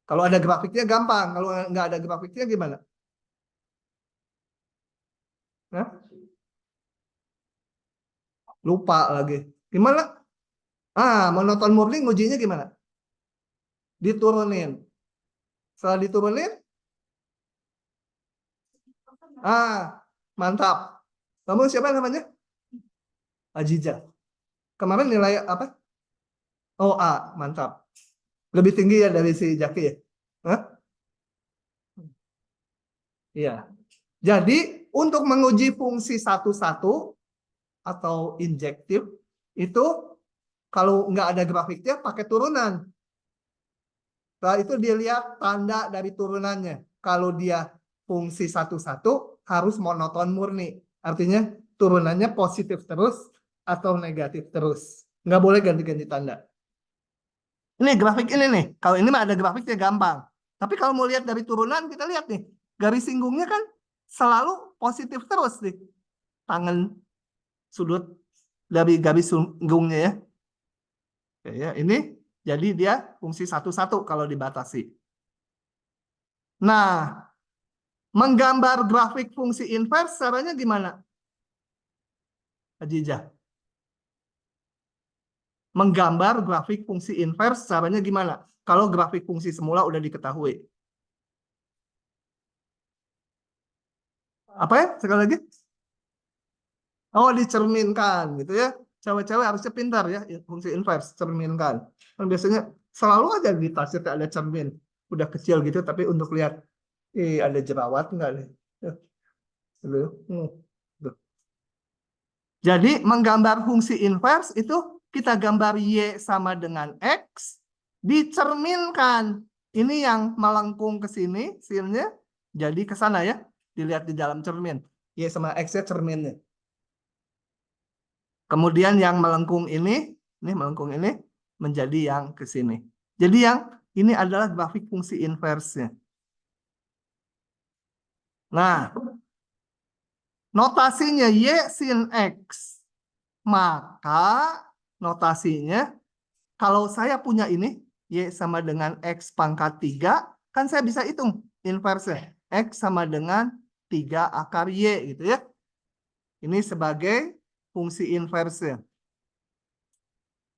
Kalau ada grafiknya gampang. Kalau enggak ada grafiknya gimana? Hah? Lupa lagi. Gimana? Monoton murni ngujinya gimana? Diturunin. Setelah diturunin, mantap. Kamu siapa namanya? Aziza. Kemarin nilai apa? Oh, A, mantap. Lebih tinggi ya dari si Jaki ya? Hah? Iya. Jadi, untuk menguji fungsi satu-satu atau injektif, itu kalau nggak ada grafiknya pakai turunan. Setelah itu dia lihat tanda dari turunannya. Kalau dia fungsi satu-satu harus monoton murni. Artinya turunannya positif terus atau negatif terus. Nggak boleh ganti-ganti tanda. Ini grafik ini nih. Kalau ini mah ada grafiknya gampang. Tapi kalau mau lihat dari turunan, kita lihat nih. Garis singgungnya kan selalu positif terus nih. Tangan sudut dari garis singgungnya ya. Oke, ya, ini jadi dia fungsi satu-satu kalau dibatasi. Nah, menggambar grafik fungsi inverse caranya gimana? Ajijah. menggambar grafik fungsi inverse caranya gimana? Kalau grafik fungsi semula udah diketahui. Apa ya? Sekali lagi. Oh, dicerminkan gitu ya. Cewek-cewek harusnya pintar ya, fungsi inverse, cerminkan. Kan biasanya selalu aja di tasir ada cermin. Udah kecil gitu, tapi untuk lihat, ada jerawat nggak nih? Tuh. Jadi menggambar fungsi inverse itu kita gambar Y sama dengan X, dicerminkan. Ini yang melengkung ke sini, sinnya, jadi ke sana ya. Dilihat di dalam cermin. Y sama X-nya cerminnya. Kemudian yang melengkung ini melengkung ini menjadi yang ke sini. Jadi yang ini adalah grafik fungsi inverse-nya. Nah, notasinya Y sin X. Maka notasinya kalau saya punya ini Y sama dengan X pangkat 3, kan saya bisa hitung inverse. X sama dengan 3 akar Y gitu ya. Ini sebagai fungsi inverse.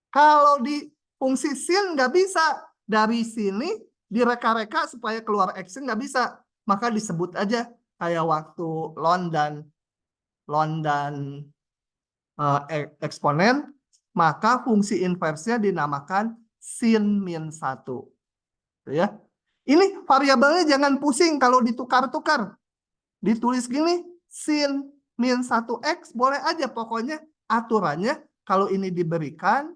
Kalau di fungsi sin nggak bisa. Dari sini direka-reka supaya keluar X nggak bisa. Maka disebut aja kayak waktu ln dan eksponen. Maka fungsi inversnya dinamakan sin min 1. Ya. Ini variabelnya jangan pusing kalau ditukar-tukar. Ditulis gini, sin min 1x boleh aja. Pokoknya aturannya kalau ini diberikan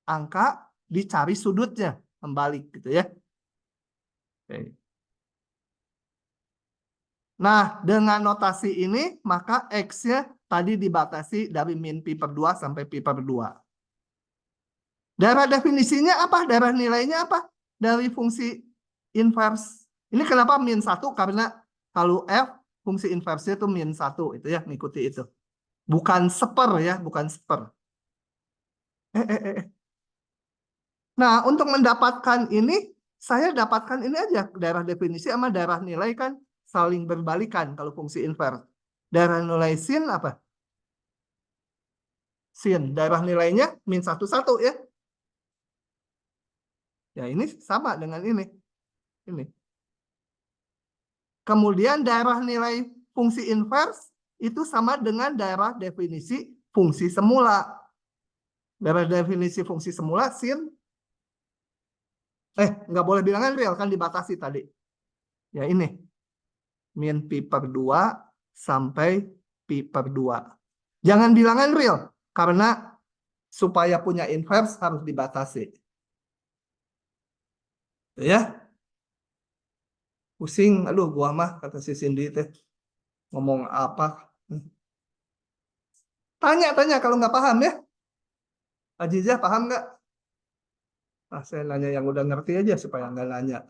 angka, dicari sudutnya, membalik gitu ya. Oke. Nah, dengan notasi ini, maka X-nya tadi dibatasi dari min pi per 2 sampai pi per 2. Darah definisinya apa? Darah nilainya apa? Dari fungsi inverse. Ini kenapa min 1? Karena kalau F, fungsi inverse itu min 1. Itu ya, mengikuti itu. Bukan seper ya, bukan seper. Nah, untuk mendapatkan ini, saya dapatkan ini aja. Darah definisi sama darah nilai kan saling berbalikan kalau fungsi inverse. Darah nilai sin apa? Sin. Darah nilainya min 1, 1 ya. Ya, ini sama dengan ini. Ini. Kemudian darah nilai fungsi inverse itu sama dengan darah definisi fungsi semula. Darah definisi fungsi semula sin. Nggak boleh bilangan real, kan dibatasi tadi. Ya ini. Min pi per 2 sampai pi per 2. Jangan bilangan real, karena supaya punya inverse harus dibatasi. Ya. Pusing, aduh gua mah, kata si Cindy teh. Ngomong apa? Tanya kalau nggak paham ya. Ajizah paham nggak? Saya nanya yang udah ngerti aja supaya nggak nanya.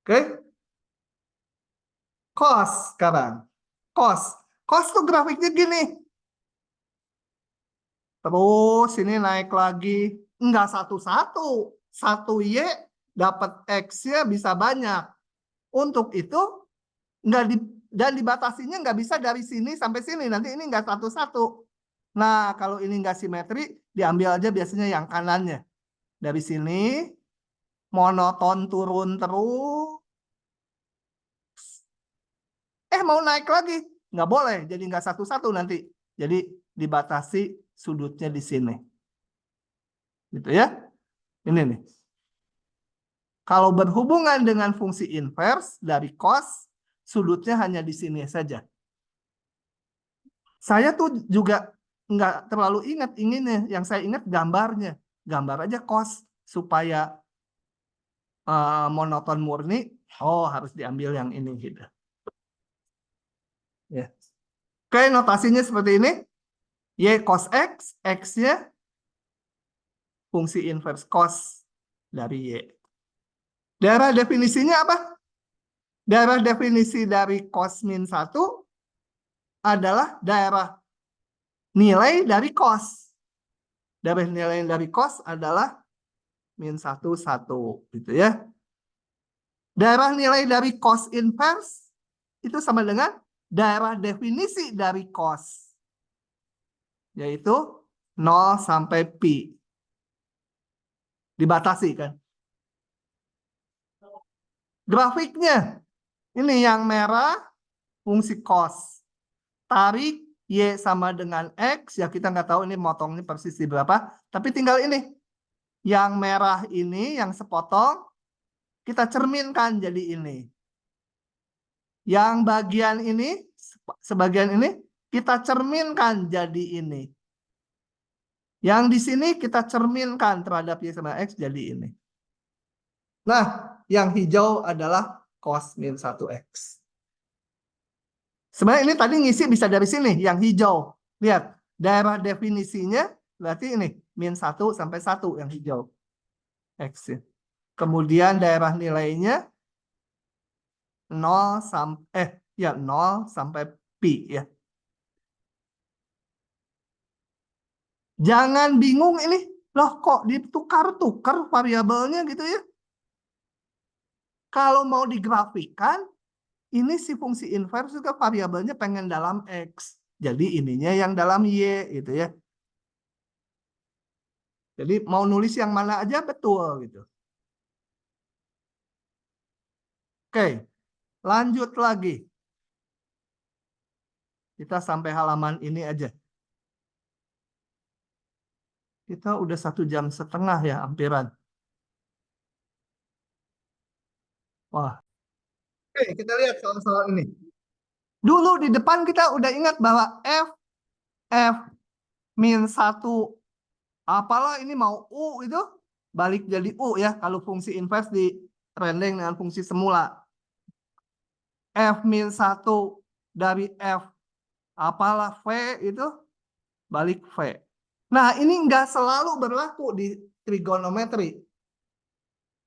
Oke? Cos sekarang. Cos tuh grafiknya gini. Terus ini naik lagi. Enggak satu-satu. 1Y dapat X-nya bisa banyak. Untuk itu dan dibatasinya nggak bisa dari sini sampai sini. Nanti ini nggak satu-satu. Nah, kalau ini nggak simetri, diambil aja biasanya yang kanannya. Dari sini, monoton turun terus. Mau naik lagi. Nggak boleh, jadi nggak satu-satu nanti. Jadi dibatasi sudutnya di sini. Gitu ya. Ini nih. Kalau berhubungan dengan fungsi inverse dari cos, sudutnya hanya di sini saja. Saya tuh juga nggak terlalu ingat inginnya. Yang saya ingat gambarnya. Gambar aja cos supaya monoton murni. Oh, harus diambil yang ini gitu. Ya. Oke, notasinya seperti ini. Y cos X, X-nya fungsi inverse cos dari Y. Darah definisinya apa? Darah definisi dari cos min 1 adalah darah nilai dari cos. Darah nilai dari cos adalah min 1, 1. Gitu ya. Darah nilai dari cos inverse itu sama dengan darah definisi dari cos. yaitu 0 sampai pi. Dibatasi kan. Grafiknya, ini yang merah fungsi cos. Tarik Y sama dengan X, ya kita nggak tahu ini motongnya persis di berapa. Tapi tinggal ini. Yang merah ini, yang sepotong, kita cerminkan jadi ini. Yang bagian ini, sebagian ini, kita cerminkan jadi ini. Yang di sini kita cerminkan terhadap Y sama X jadi ini. Nah, yang hijau adalah cos min 1X. Sebenarnya ini tadi ngisi bisa dari sini, yang hijau. Lihat, daerah definisinya berarti ini, min 1 sampai 1 yang hijau. X. Kemudian daerah nilainya 0 sampai pi ya. Jangan bingung ini, loh kok ditukar-tukar variabelnya gitu ya. Kalau mau digrafikkan, ini si fungsi inverse juga variabelnya pengen dalam X. Jadi ininya yang dalam Y gitu ya. Jadi mau nulis yang mana aja betul gitu. Oke, lanjut lagi. Kita sampai halaman ini aja. Kita udah 1,5 jam ya, hampiran. Wah. Oke, kita lihat soal-soal ini. Dulu di depan kita udah ingat bahwa F min 1 apalah ini mau U itu balik jadi U ya kalau fungsi inverse di rendeng dengan fungsi semula. F min 1 dari F apalah V itu balik V. Nah ini nggak selalu berlaku di trigonometri.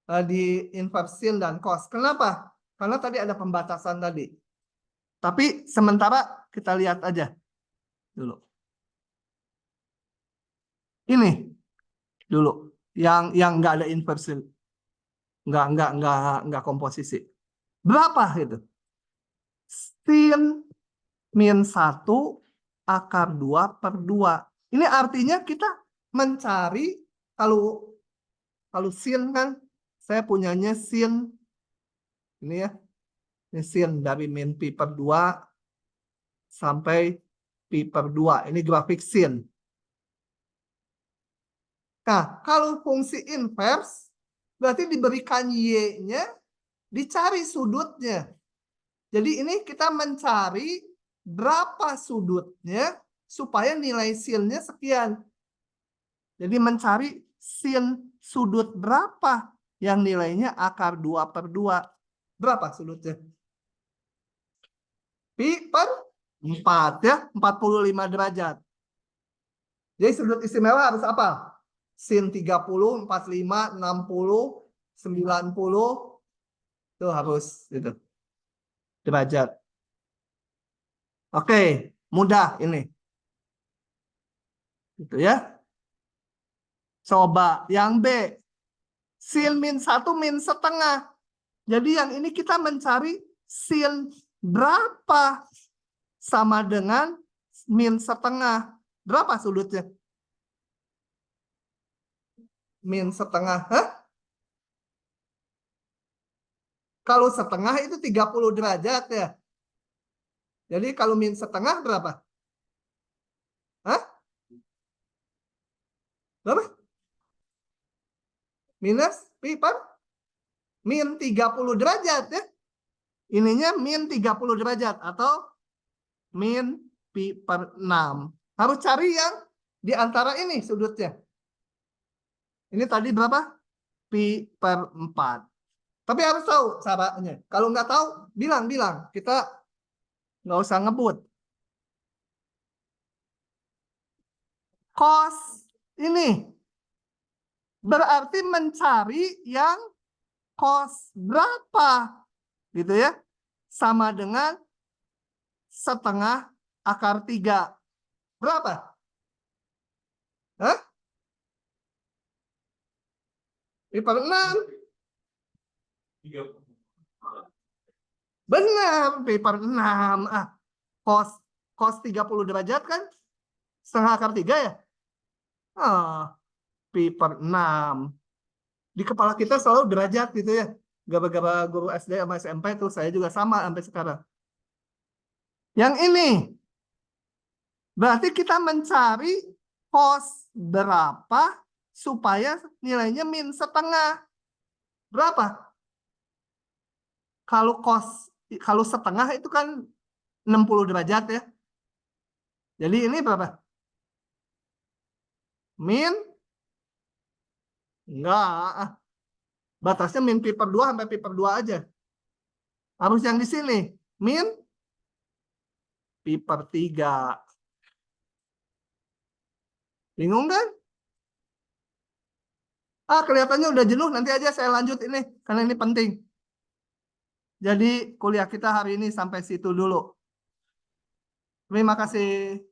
Di inversion dan cos. Kenapa? Karena tadi ada pembatasan tadi. Tapi sementara kita lihat aja dulu. Ini dulu yang nggak ada inversion, nggak komposisi. Berapa itu? Sin min 1 akar 2 per 2. Ini artinya kita mencari kalau sin kan saya punyanya sin ini ya. Ini sin dari min pi per 2 sampai pi per 2. Ini grafik sin. Nah, kalau fungsi inverse, berarti diberikan Y-nya, dicari sudutnya. Jadi ini kita mencari berapa sudutnya, supaya nilai sin-nya sekian. Jadi mencari sin sudut berapa, yang nilainya akar 2 per 2. Berapa sudutnya? Pi per 4 ya, 45 derajat. Jadi sudut istimewa harus apa? Sin 30, 45, 60, 90. Itu harus itu. Derajat. Oke, mudah ini. Gitu ya. Coba yang B. Sin min 1 min setengah. Jadi yang ini kita mencari sin berapa sama dengan min setengah. Berapa sudutnya? Min setengah. Hah? Kalau setengah itu 30 derajat ya. Jadi kalau min setengah berapa? Hah? Berapa? Minus pi per min 30 derajat ya. Ininya min 30 derajat atau min pi per 6. Harus cari yang di antara ini sudutnya. Ini tadi berapa? Pi per 4. Tapi harus tahu caranya. Kalau nggak tahu, bilang. Kita nggak usah ngebut. Cos ini berarti mencari yang cos berapa. Gitu ya. Sama dengan setengah akar 3. Berapa? Hah? Pi per 6. Benar, pi per 6. Cos 30 derajat kan setengah akar 3 ya? Pi per 6. Di kepala kita selalu derajat gitu ya. Gara-gara guru SD sama SMP tuh saya juga sama sampai sekarang. Yang ini. Berarti kita mencari cos berapa supaya nilainya min setengah. Berapa? Kalau setengah itu kan 60 derajat ya. Jadi ini berapa? Min? Enggak. Batasnya min pi per 2 sampai pi per 2 aja. Harus yang di sini. Min pi per 3. Bingung kan? Kelihatannya udah jenuh. Nanti aja saya lanjut ini. Karena ini penting. Jadi kuliah kita hari ini sampai situ dulu. Terima kasih.